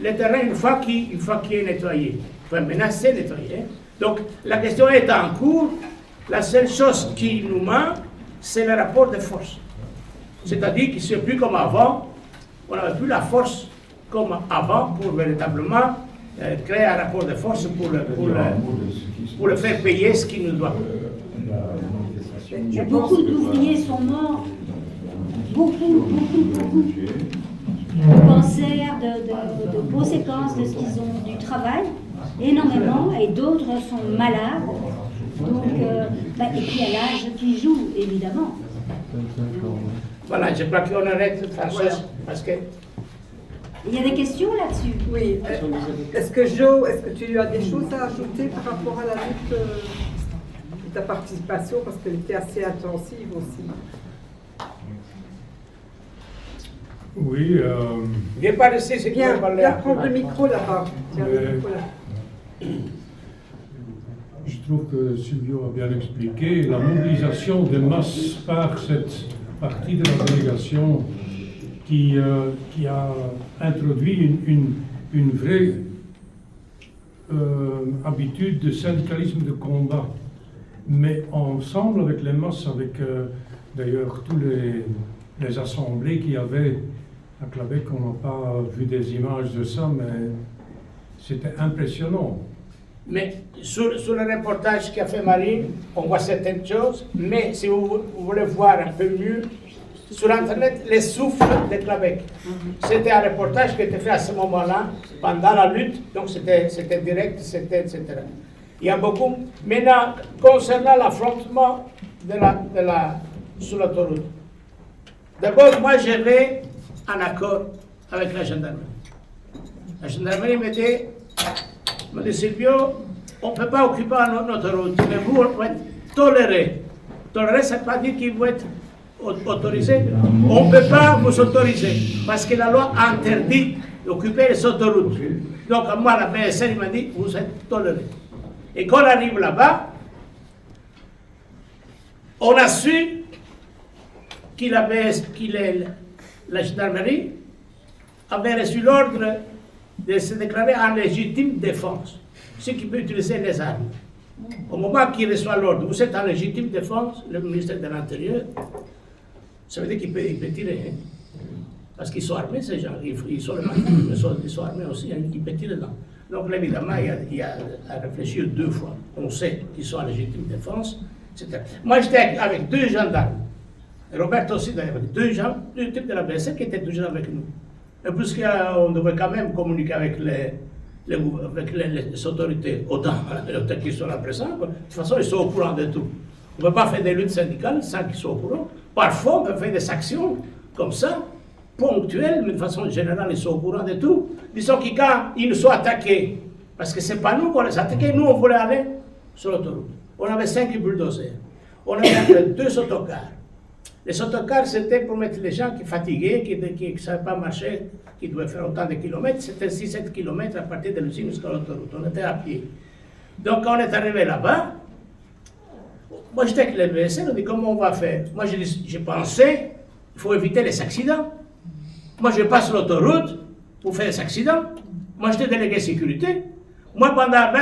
le terrain une fois qu'il est nettoyé. Enfin, maintenant, c'est nettoyé. Donc la question est en cours. La seule chose qui nous manque, c'est le rapport de force. C'est-à-dire que ce n'est plus comme avant. On n'avait plus la force comme avant pour véritablement créer un rapport de force pour le faire payer ce qu'il nous doit. Beaucoup d'ouvriers sont morts, beaucoup de cancers, de conséquences de ce qu'ils ont du travail, énormément, et d'autres sont malades. Donc, et puis à l'âge qui joue, évidemment. Voilà, je crois qu'on arrête, Françoise, parce que... Il y a des questions là-dessus? Oui. Est-ce que Jo, tu as des choses à ajouter par rapport à la lutte de ta participation, parce qu'elle était assez intensive aussi? Oui. Viens par ici, c'est qui Viens, veut parler. viens prendre le micro là-bas. Tiens, le micro là. Je trouve que Silvio a bien expliqué la mobilisation de masse par cette partie de la délégation qui a introduit une vraie habitude de syndicalisme de combat. Mais ensemble avec les masses, avec d'ailleurs tous les assemblées qu'il y avait à Clabec, on n'a pas vu des images de ça, mais c'était impressionnant. Mais sur le reportage qu'a fait Marine, on voit certaines choses, mais si vous voulez voir un peu mieux, sur Internet, les souffles de Clabec. C'était un reportage qui était fait à ce moment-là, pendant la lutte, donc c'était direct, etc. Il y a beaucoup. Maintenant, concernant l'affrontement sur l'autoroute, d'abord, moi j'avais un accord avec la gendarmerie. La gendarmerie m'a dit Silvio, on ne peut pas occuper notre route, mais vous pouvez tolérer. Tolérer, ça ne veut pas dire qu'il faut être autorisé. On ne peut pas vous autoriser, parce que la loi interdit d'occuper les autoroutes. Donc, moi, la BSN m'a dit, vous êtes toléré. Et quand on arrive là-bas, on a su la gendarmerie avait reçu l'ordre de se déclarer en légitime défense, ce qui peut utiliser les armes. Au moment qu'il reçoit l'ordre, vous êtes en légitime défense, le ministère de l'Intérieur, ça veut dire qu'il peut tirer. Hein? Parce qu'ils sont armés, ces gens, ils sont les maquis, ils sont armés aussi, hein, ils peuvent tirer dedans. Donc évidemment, il y a à réfléchir deux fois. On sait qu'ils sont en légitime défense, etc. Moi, j'étais avec deux gendarmes. Roberto aussi, d'ailleurs, avec deux types de la BSN qui étaient toujours avec nous. Et puisqu'on devait quand même communiquer avec les autorités, autant qu'ils sont là présents, de toute façon, ils sont au courant de tout. On ne peut pas faire des luttes syndicales sans qu'ils soient au courant. Parfois, on peut faire des actions comme ça, ponctuelles, mais de façon générale, ils sont au courant de tout. Disons que quand ils nous sont attaqués, parce que ce n'est pas nous qu'on les a attaqués, nous, on voulait aller sur l'autoroute. On avait 5 bulldozers. On avait 2 autocars. Les autocars, c'était pour mettre les gens qui fatiguaient, qui ne savaient pas marcher, qui devaient faire autant de kilomètres. C'était 6-7 kilomètres à partir de l'usine jusqu'à l'autoroute. On était à pied. Donc, quand on est arrivé là-bas, moi j'étais avec les BSN, on dit comment on va faire. Moi j'ai pensé, il faut éviter les accidents. Moi je passe l'autoroute pour faire des accidents. Moi j'étais délégué sécurité. Moi pendant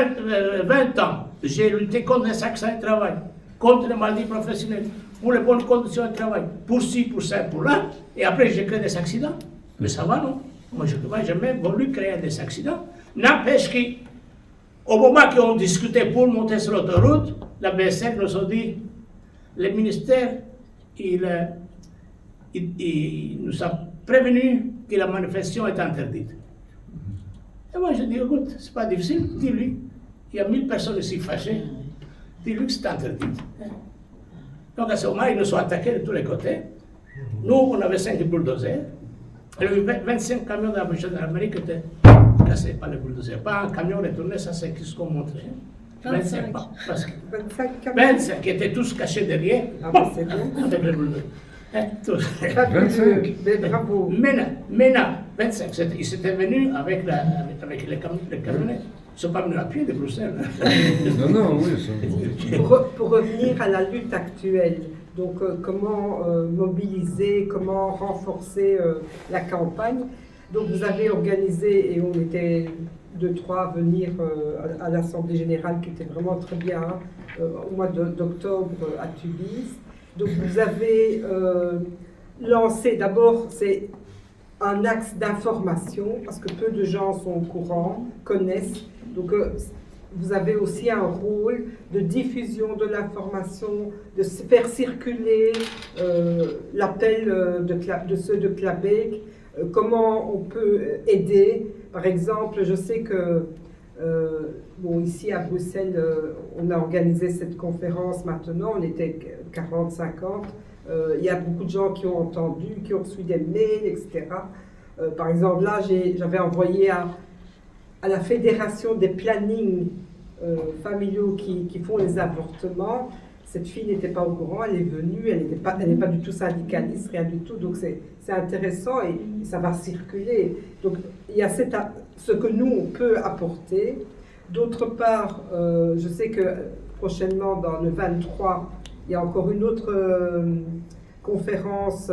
20 ans, j'ai lutté contre les accidents de travail, contre les maladies professionnelles, pour les bonnes conditions de travail, pour ci, pour ça, pour là. Et après j'ai créé des accidents. Mais ça va non. Moi je n'ai jamais voulu créer des accidents. N'empêche qu'au moment qu'on discutait pour monter sur l'autoroute, la BSN nous a dit, le ministère, il nous a prévenu que la manifestation est interdite. Et moi je dis, écoute, c'est pas difficile, dis-lui, il y a 1000 personnes ici fâchées, dis-lui que c'est interdit. Donc à ce moment, ils nous ont attaqués de tous les côtés. Nous, on avait 5 bulldozers, et il y avait 25 camions de la gendarmerie qui étaient cassés par les bulldozers. Pas un camion retourné, ça c'est ce qu'on montrait. 25 qui étaient tous cachés derrière, avec les bulldozers. Bravo. Maintenant, 25, ils étaient venus avec les camionnettes. Ils ne sont pas venus à pied de Bruxelles. Non, oui. Pour revenir à la lutte actuelle, donc comment mobiliser, comment renforcer la campagne. Donc vous avez organisé, et on était 2-3 à venir à l'Assemblée Générale, qui était vraiment très bien, au mois d'octobre à Tubize. Donc vous avez lancé, d'abord c'est un axe d'information, parce que peu de gens sont au courant, connaissent. Donc vous avez aussi un rôle de diffusion de l'information, de faire circuler l'appel de ceux de Clabec, comment on peut aider. Par exemple, je sais que ici à Bruxelles, on a organisé cette conférence maintenant, on était 40-50. Il y a beaucoup de gens qui ont entendu, qui ont reçu des mails, etc. Par exemple, là, j'avais envoyé à la Fédération des plannings familiaux qui font les avortements. cette fille n'était pas au courant, elle est venue, elle n'est pas du tout syndicaliste, rien du tout, donc c'est intéressant et ça va circuler. Donc il y a ce que nous on peut apporter. D'autre part, je sais que prochainement, dans le 23, il y a encore une autre conférence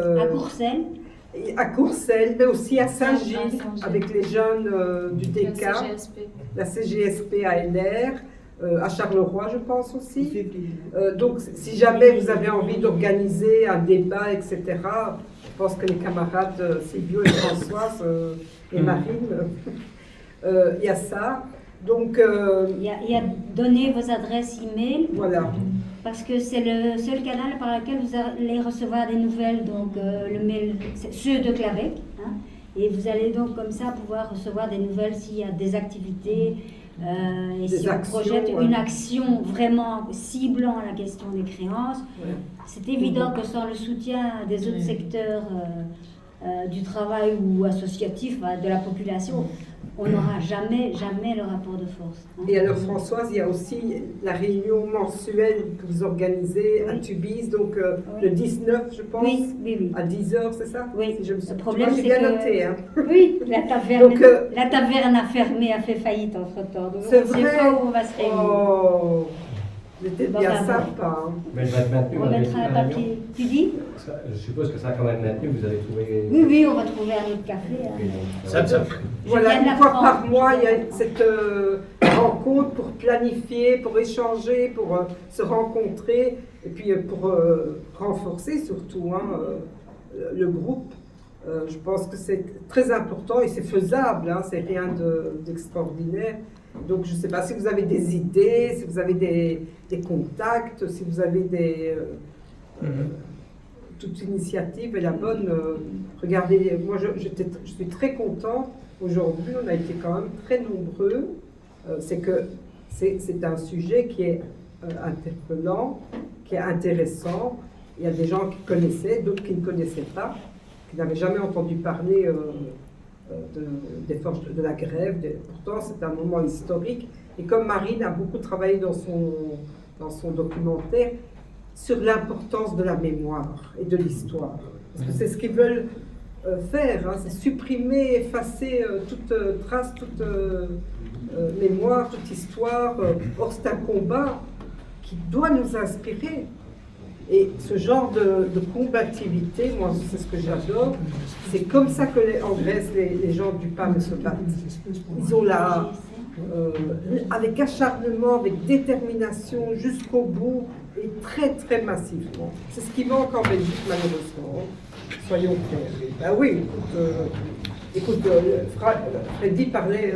à Courcelles, mais aussi à Saint-Gilles, avec les jeunes du TK, la CGSP ANR, à Charleroi, je pense aussi. Donc, si jamais vous avez envie d'organiser un débat, etc., je pense que les camarades Silvio et Françoise et Marine, il y a ça. Donc, il y a donner vos adresses e-mail. Voilà. Parce que c'est le seul canal par lequel vous allez recevoir des nouvelles, donc le mail, ceux de Clavec. Hein, et vous allez donc comme ça pouvoir recevoir des nouvelles s'il y a des activités et si on projette une action vraiment ciblant la question des créances. Ouais. C'est évident que sans le soutien des autres secteurs du travail ou associatif de la population, on n'aura jamais le rapport de force. Hein. Et alors Françoise, il y a aussi la réunion mensuelle que vous organisez à Tubize, donc le 19 je pense, à 10h, c'est ça? Oui, si je me suis... le problème c'est bien que... noté. Hein. Oui, la taverne a fermé, a fait faillite entre-temps, donc c'est on ne sait pas où on va se réunir. Oh, c'était bien sympa. Hein. Mais ça va être maintenu. On mettra un papier. Tu dis? Je suppose que ça a quand même maintenu, vous avez trouvé... Oui, on va trouver un autre café. Hein. Voilà, une fois par mois, il y a cette rencontre pour planifier, pour échanger, pour se rencontrer, et puis pour renforcer surtout le groupe. Je pense que c'est très important et c'est faisable, hein, c'est rien d'extraordinaire. Donc je ne sais pas si vous avez des idées, si vous avez des contacts, si vous avez toute initiative est la bonne. Regardez, moi je suis très contente. Aujourd'hui, on a été quand même très nombreux. C'est que c'est un sujet qui est interpellant, qui est intéressant. Il y a des gens qui connaissaient, d'autres qui ne connaissaient pas, qui n'avaient jamais entendu parler des forces de la grève. Pourtant, c'est un moment historique. Et comme Marine a beaucoup travaillé dans son documentaire sur l'importance de la mémoire et de l'histoire. Parce que c'est ce qu'ils veulent faire, hein, c'est supprimer, effacer toute trace, toute mémoire, toute histoire. Or, c'est un combat qui doit nous inspirer. Et ce genre de combativité, moi, c'est ce que j'adore. C'est comme ça que en Grèce, les gens du PAM se battent. Ils ont avec acharnement, avec détermination, jusqu'au bout, et très, très massivement. C'est ce qui manque en Belgique, malheureusement. Soyons clairs. Ben oui, écoute, Freddy parlait,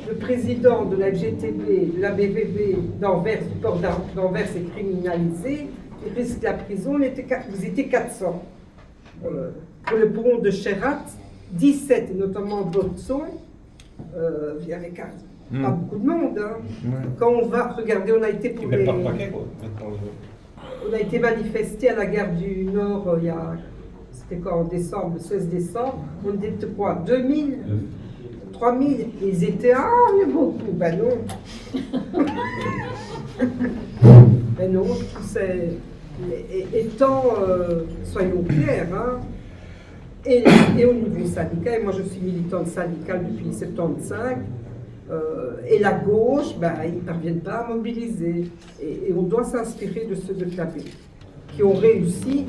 le président de la FGTB, de la BVB d'Anvers, du port d'Anvers est criminalisé, il risque la prison, vous étiez 400. Pour le pont de Cherat, 17, et notamment Botson, il y avait pas beaucoup de monde. Hein. Quand on va regarder, on a été pour les... On a été manifesté à la gare du Nord il y a... C'était quoi, en décembre, le 16 décembre, on était quoi, 2000, 3000, ils étaient, il y a beaucoup, ben non. Ben non, c'est... Étant, soyons clairs, hein, et au niveau syndical, et moi je suis militante syndicale depuis 75, et la gauche, ils ne parviennent pas à mobiliser. Et on doit s'inspirer de ceux de Clapet, qui ont réussi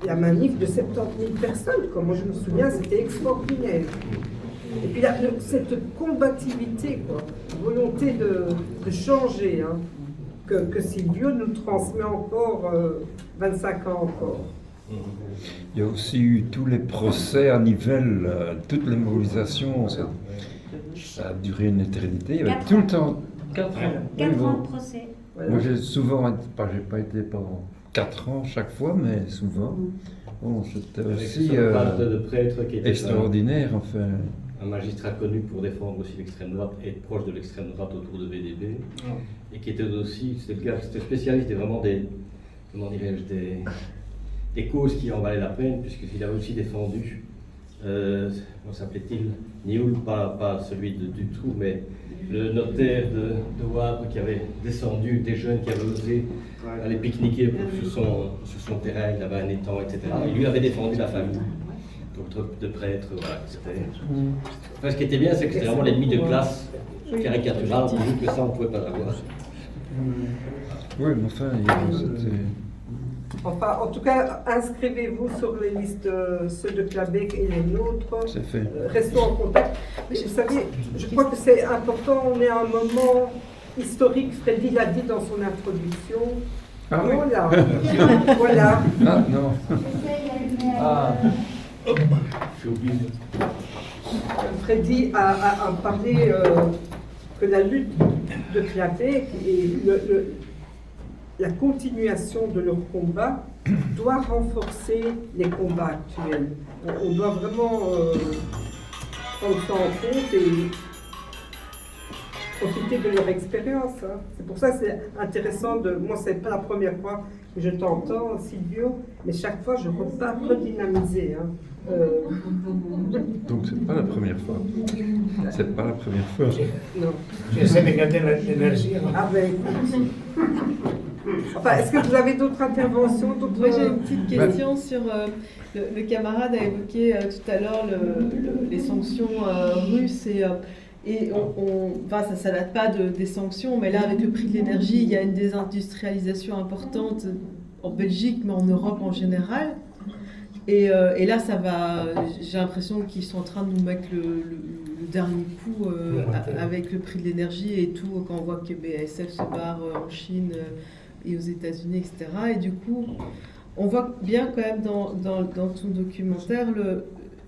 la manif de 70 000 personnes. Comme moi je me souviens, c'était extraordinaire. Et puis cette combativité, volonté de changer, hein, que Silvio nous transmet encore 25 ans encore. Il y a aussi eu tous les procès à Nivelles, toutes les mobilisations, ça a duré une éternité. Il y avait tout le temps 4 ans. 4 ans de procès. Voilà. Moi j'ai souvent, j'ai pas été pendant 4 ans chaque fois, mais souvent. Bon, c'était aussi de prêtre qui était extraordinaire, enfin. Un magistrat connu pour défendre aussi l'extrême droite et être proche de l'extrême droite autour de VDB, et qui était aussi, c'était spécialiste vraiment des causes qui en valaient la peine, puisqu'il avait aussi défendu, comment s'appelait-il, Nioul, pas celui du tout, mais le notaire de Wavre qui avait descendu des jeunes qui avaient osé aller pique-niquer sur son terrain, il avait un étang, etc. Et lui avait défendu la famille. Donc de prêtre, voilà. Enfin, ce qui était bien, c'est que c'était vraiment l'ennemi de classe caricatural, on dit que ça, on ne pouvait pas l'avoir. Oui, mais enfin, c'était... Enfin, en tout cas, inscrivez-vous sur les listes, ceux de Clabec et les nôtres. C'est fait. Restons en contact. Mais vous savez, je crois que c'est important, on est à un moment historique, Freddy l'a dit dans son introduction. Ah oui. Voilà. Voilà. Ah non. J'ai oublié. Freddy a parlé que la lutte de Clabec et la continuation de leur combat doit renforcer les combats actuels. On doit vraiment prendre ça en compte et profiter de leur expérience. Hein. C'est pour ça que c'est intéressant de... Moi, c'est pas la première fois que je t'entends, Silvio, mais chaque fois, je repars redynamisé. Hein. Donc, c'est pas la première fois. C'est pas la première fois. Non. J'essaie de garder l'énergie. Ah ben, écoute. Enfin, est-ce que vous avez d'autres interventions? Moi, j'ai une petite question sur... le camarade a évoqué tout à l'heure les sanctions russes et enfin, ça date pas des sanctions, mais là, avec le prix de l'énergie, il y a une désindustrialisation importante en Belgique, mais en Europe en général. Et là, ça va. J'ai l'impression qu'ils sont en train de nous mettre le dernier coup avec le prix de l'énergie et tout, quand on voit que BASF se barre en Chine et aux États-Unis, etc. Et du coup, on voit bien quand même dans ton documentaire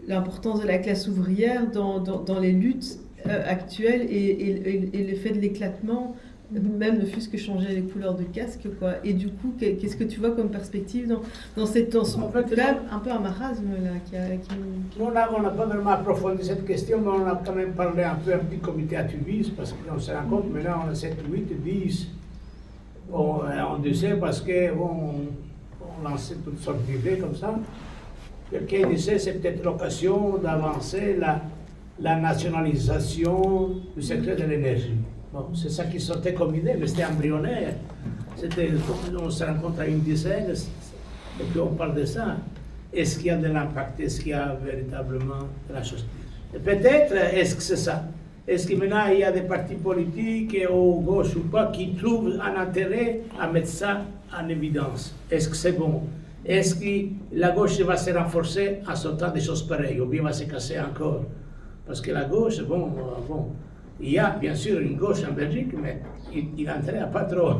l'importance de la classe ouvrière dans les luttes actuelles et l'effet de l'éclatement, même ne fût-ce que changer les couleurs de casque, quoi. Et du coup, qu'est-ce que tu vois comme perspective dans ce là, un peu un marasme là, On n'a pas vraiment approfondi cette question, mais on a quand même parlé un petit comité activiste, parce qu'on se rend compte, maintenant on a 7, 8, 10, on disait parce qu'on lançait toutes sortes d'idées comme ça. Quelqu'un disait c'est peut-être l'occasion d'avancer la nationalisation du secteur de l'énergie. Bon, c'est ça qui sortait comme idée, mais c'était embryonnaire. On se rencontre à une dizaine, et puis on parle de ça. Est-ce qu'il y a de l'impact? Est-ce qu'il y a véritablement de la chose? Et peut-être, est-ce que c'est ça? Est-ce que maintenant il y a des partis politiques, au gauche ou pas, qui trouvent un intérêt à mettre ça en évidence? Est-ce que c'est bon? Est-ce que la gauche va se renforcer en sortant des choses pareilles, ou bien va se casser encore? Parce que la gauche, bon, il y a bien sûr une gauche en Belgique, mais il n'intéresse pas trop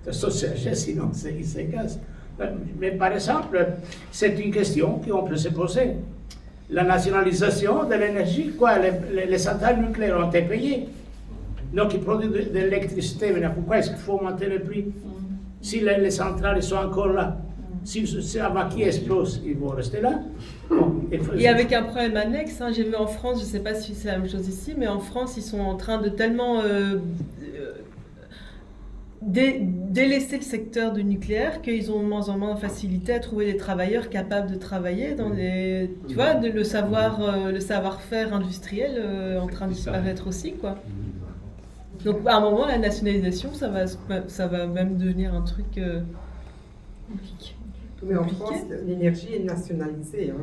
de s'associer, sinon il se casse. Mais par exemple, c'est une question qu'on peut se poser. La nationalisation de l'énergie, quoi, les centrales nucléaires ont été payées. Donc ils produisent de l'électricité, mais pourquoi est-ce qu'il faut augmenter le prix? Si les centrales sont encore là, si la maquille explose, ils vont rester là. Et avec un problème annexe, hein, j'ai vu en France, je ne sais pas si c'est la même chose ici, mais en France, ils sont en train de tellement délaisser le secteur du nucléaire qu'ils ont de moins en moins de facilité à trouver des travailleurs capables de travailler dans les... Tu vois, le savoir-faire industriel en train de disparaître aussi, quoi. Donc à un moment, la nationalisation, ça va même devenir un truc compliqué. Mais en France, l'énergie est nationalisée. Hein.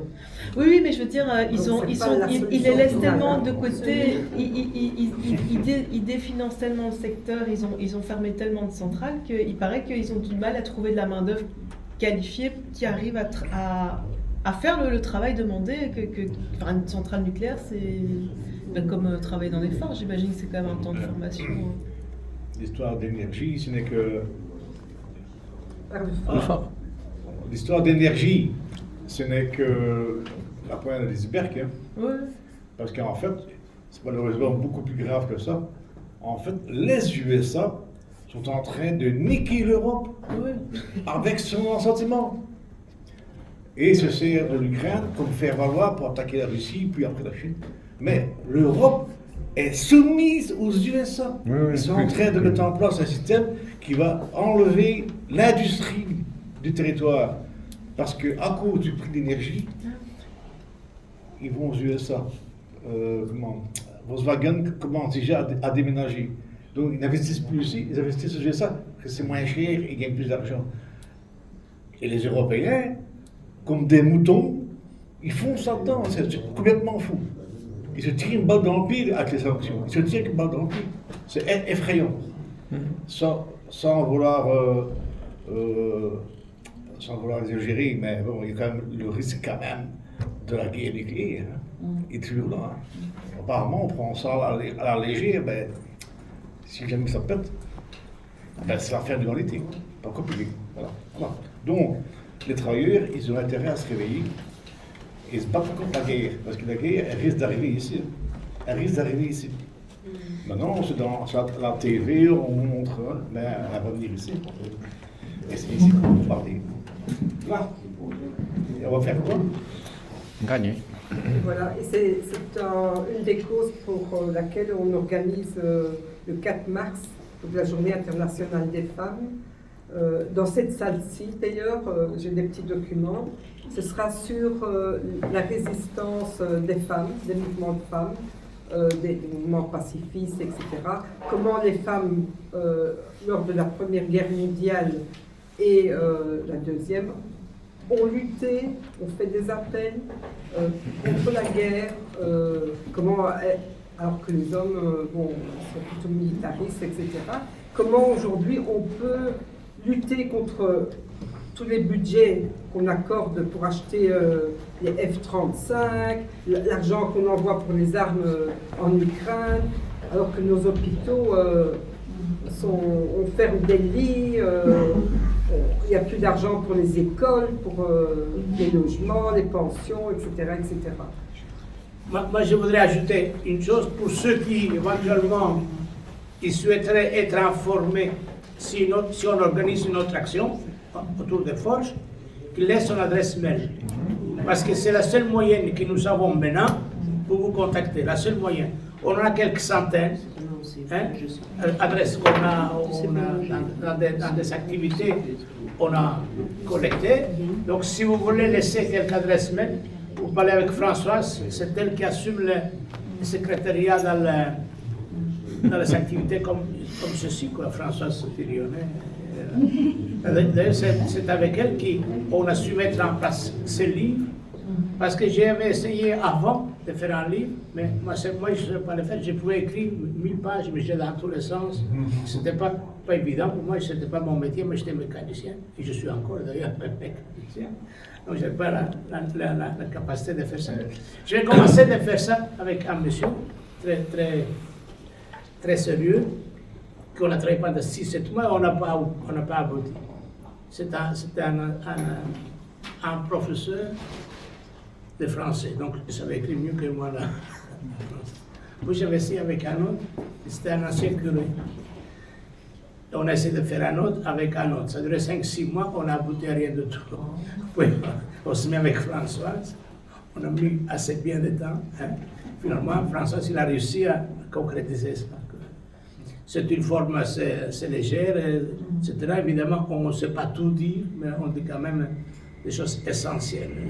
Oui, mais je veux dire, ils les laissent tellement de côté, ils définancent tellement le secteur, ils ont fermé tellement de centrales qu'il paraît qu'ils ont du mal à trouver de la main-d'œuvre qualifiée qui arrive à faire le travail demandé. Enfin, une centrale nucléaire, c'est comme travailler dans des forges, j'imagine que c'est quand même un temps de formation. L'histoire d'énergie, ce n'est que. Fort. L'histoire d'énergie, ce n'est que la pointe de l'iceberg. Hein. Ouais. Parce qu'en fait, c'est malheureusement beaucoup plus grave que ça. En fait, les USA sont en train de niquer l'Europe avec son sentiment. Et se sert de l'Ukraine comme faire valoir pour attaquer la Russie, puis après la Chine. Mais l'Europe est soumise aux USA. Ils sont en train de mettre en place un système qui va enlever l'industrie du territoire, parce qu'à cause du prix de l'énergie, ils vont aux USA. Volkswagen commence déjà à déménager. Donc ils n'investissent plus ici, ils investissent sur ça, parce que c'est moins cher, ils gagnent plus d'argent. Et les Européens, comme des moutons, ils font ça dedans, c'est complètement fou. Ils se tirent une balle dans le pied avec les sanctions, ils se tirent une balle dans le pied. C'est effrayant. Sans vouloir exagérer, mais bon, il y a quand même le risque quand même de la guerre nucléaire. Il est toujours là. Apparemment, on prend ça à la légère, ben, si jamais ça pète, ben, c'est l'affaire de l'humanité, pas compliqué. Voilà. Donc, les travailleurs, ils ont intérêt à se réveiller et se battre contre la guerre, parce que la guerre, elle risque d'arriver ici. Maintenant, c'est dans la TV, on montre, ben, elle va venir ici. Et c'est ici qu'on va parler. Là. Et on va faire quoi? Gagner. Voilà, et c'est une des causes pour laquelle on organise le 4 mars, donc la Journée internationale des femmes. Dans cette salle-ci, d'ailleurs, j'ai des petits documents. Ce sera sur la résistance des femmes, des mouvements de femmes, des mouvements pacifistes, etc. Comment les femmes, lors de la Première Guerre mondiale et la Deuxième, ont lutté, ont fait des appels contre la guerre, alors que les hommes sont plutôt militaristes, etc. Comment aujourd'hui on peut lutter contre tous les budgets qu'on accorde pour acheter les F-35, l'argent qu'on envoie pour les armes en Ukraine, alors que nos hôpitaux on ferme des lits, il n'y a plus d'argent pour les écoles, pour les logements, les pensions, etc. etc. Moi, je voudrais ajouter une chose pour ceux qui, éventuellement, ils souhaiteraient être informés si on organise une autre action autour des forges, qu'ils laissent son adresse mail. Parce que c'est la seule moyenne que nous avons maintenant pour vous contacter, la seule moyenne. On en a quelques centaines d'adresses qu'on a dans des activités on a collectées. Donc si vous voulez laisser quelques adresses mail, vous parlez avec Françoise, c'est elle qui assume le secrétariat dans les activités comme ceci, quoi, Françoise Tirionnet. D'ailleurs, c'est avec elle qu'on a su mettre en place ce livre, parce que j'avais essayé avant de faire un livre, mais moi je ne savais pas le faire. Je pouvais écrire 1000 pages, mais j'étais dans tous les sens. Ce n'était pas évident pour moi, ce n'était pas mon métier, mais j'étais mécanicien, et je suis encore d'ailleurs mécanicien. Donc je n'ai pas la capacité de faire ça. Je vais commencer de faire ça avec un monsieur très sérieux, qu'on a travaillé pendant 6-7 mois, on n'a pas abouti. C'était un professeur de français, donc il savait écrire mieux que moi là. Moi j'avais essayé avec un autre, c'était un ancien curé. On a essayé de faire un autre avec un autre. Ça durait 5-6 mois, on n'a abouti à rien de tout. Puis, on se met avec Françoise, on a mis assez bien de temps. Finalement, Françoise il a réussi à concrétiser ça. C'est une forme assez légère, etc. Évidemment, on ne sait pas tout dire, mais on dit quand même des choses essentielles.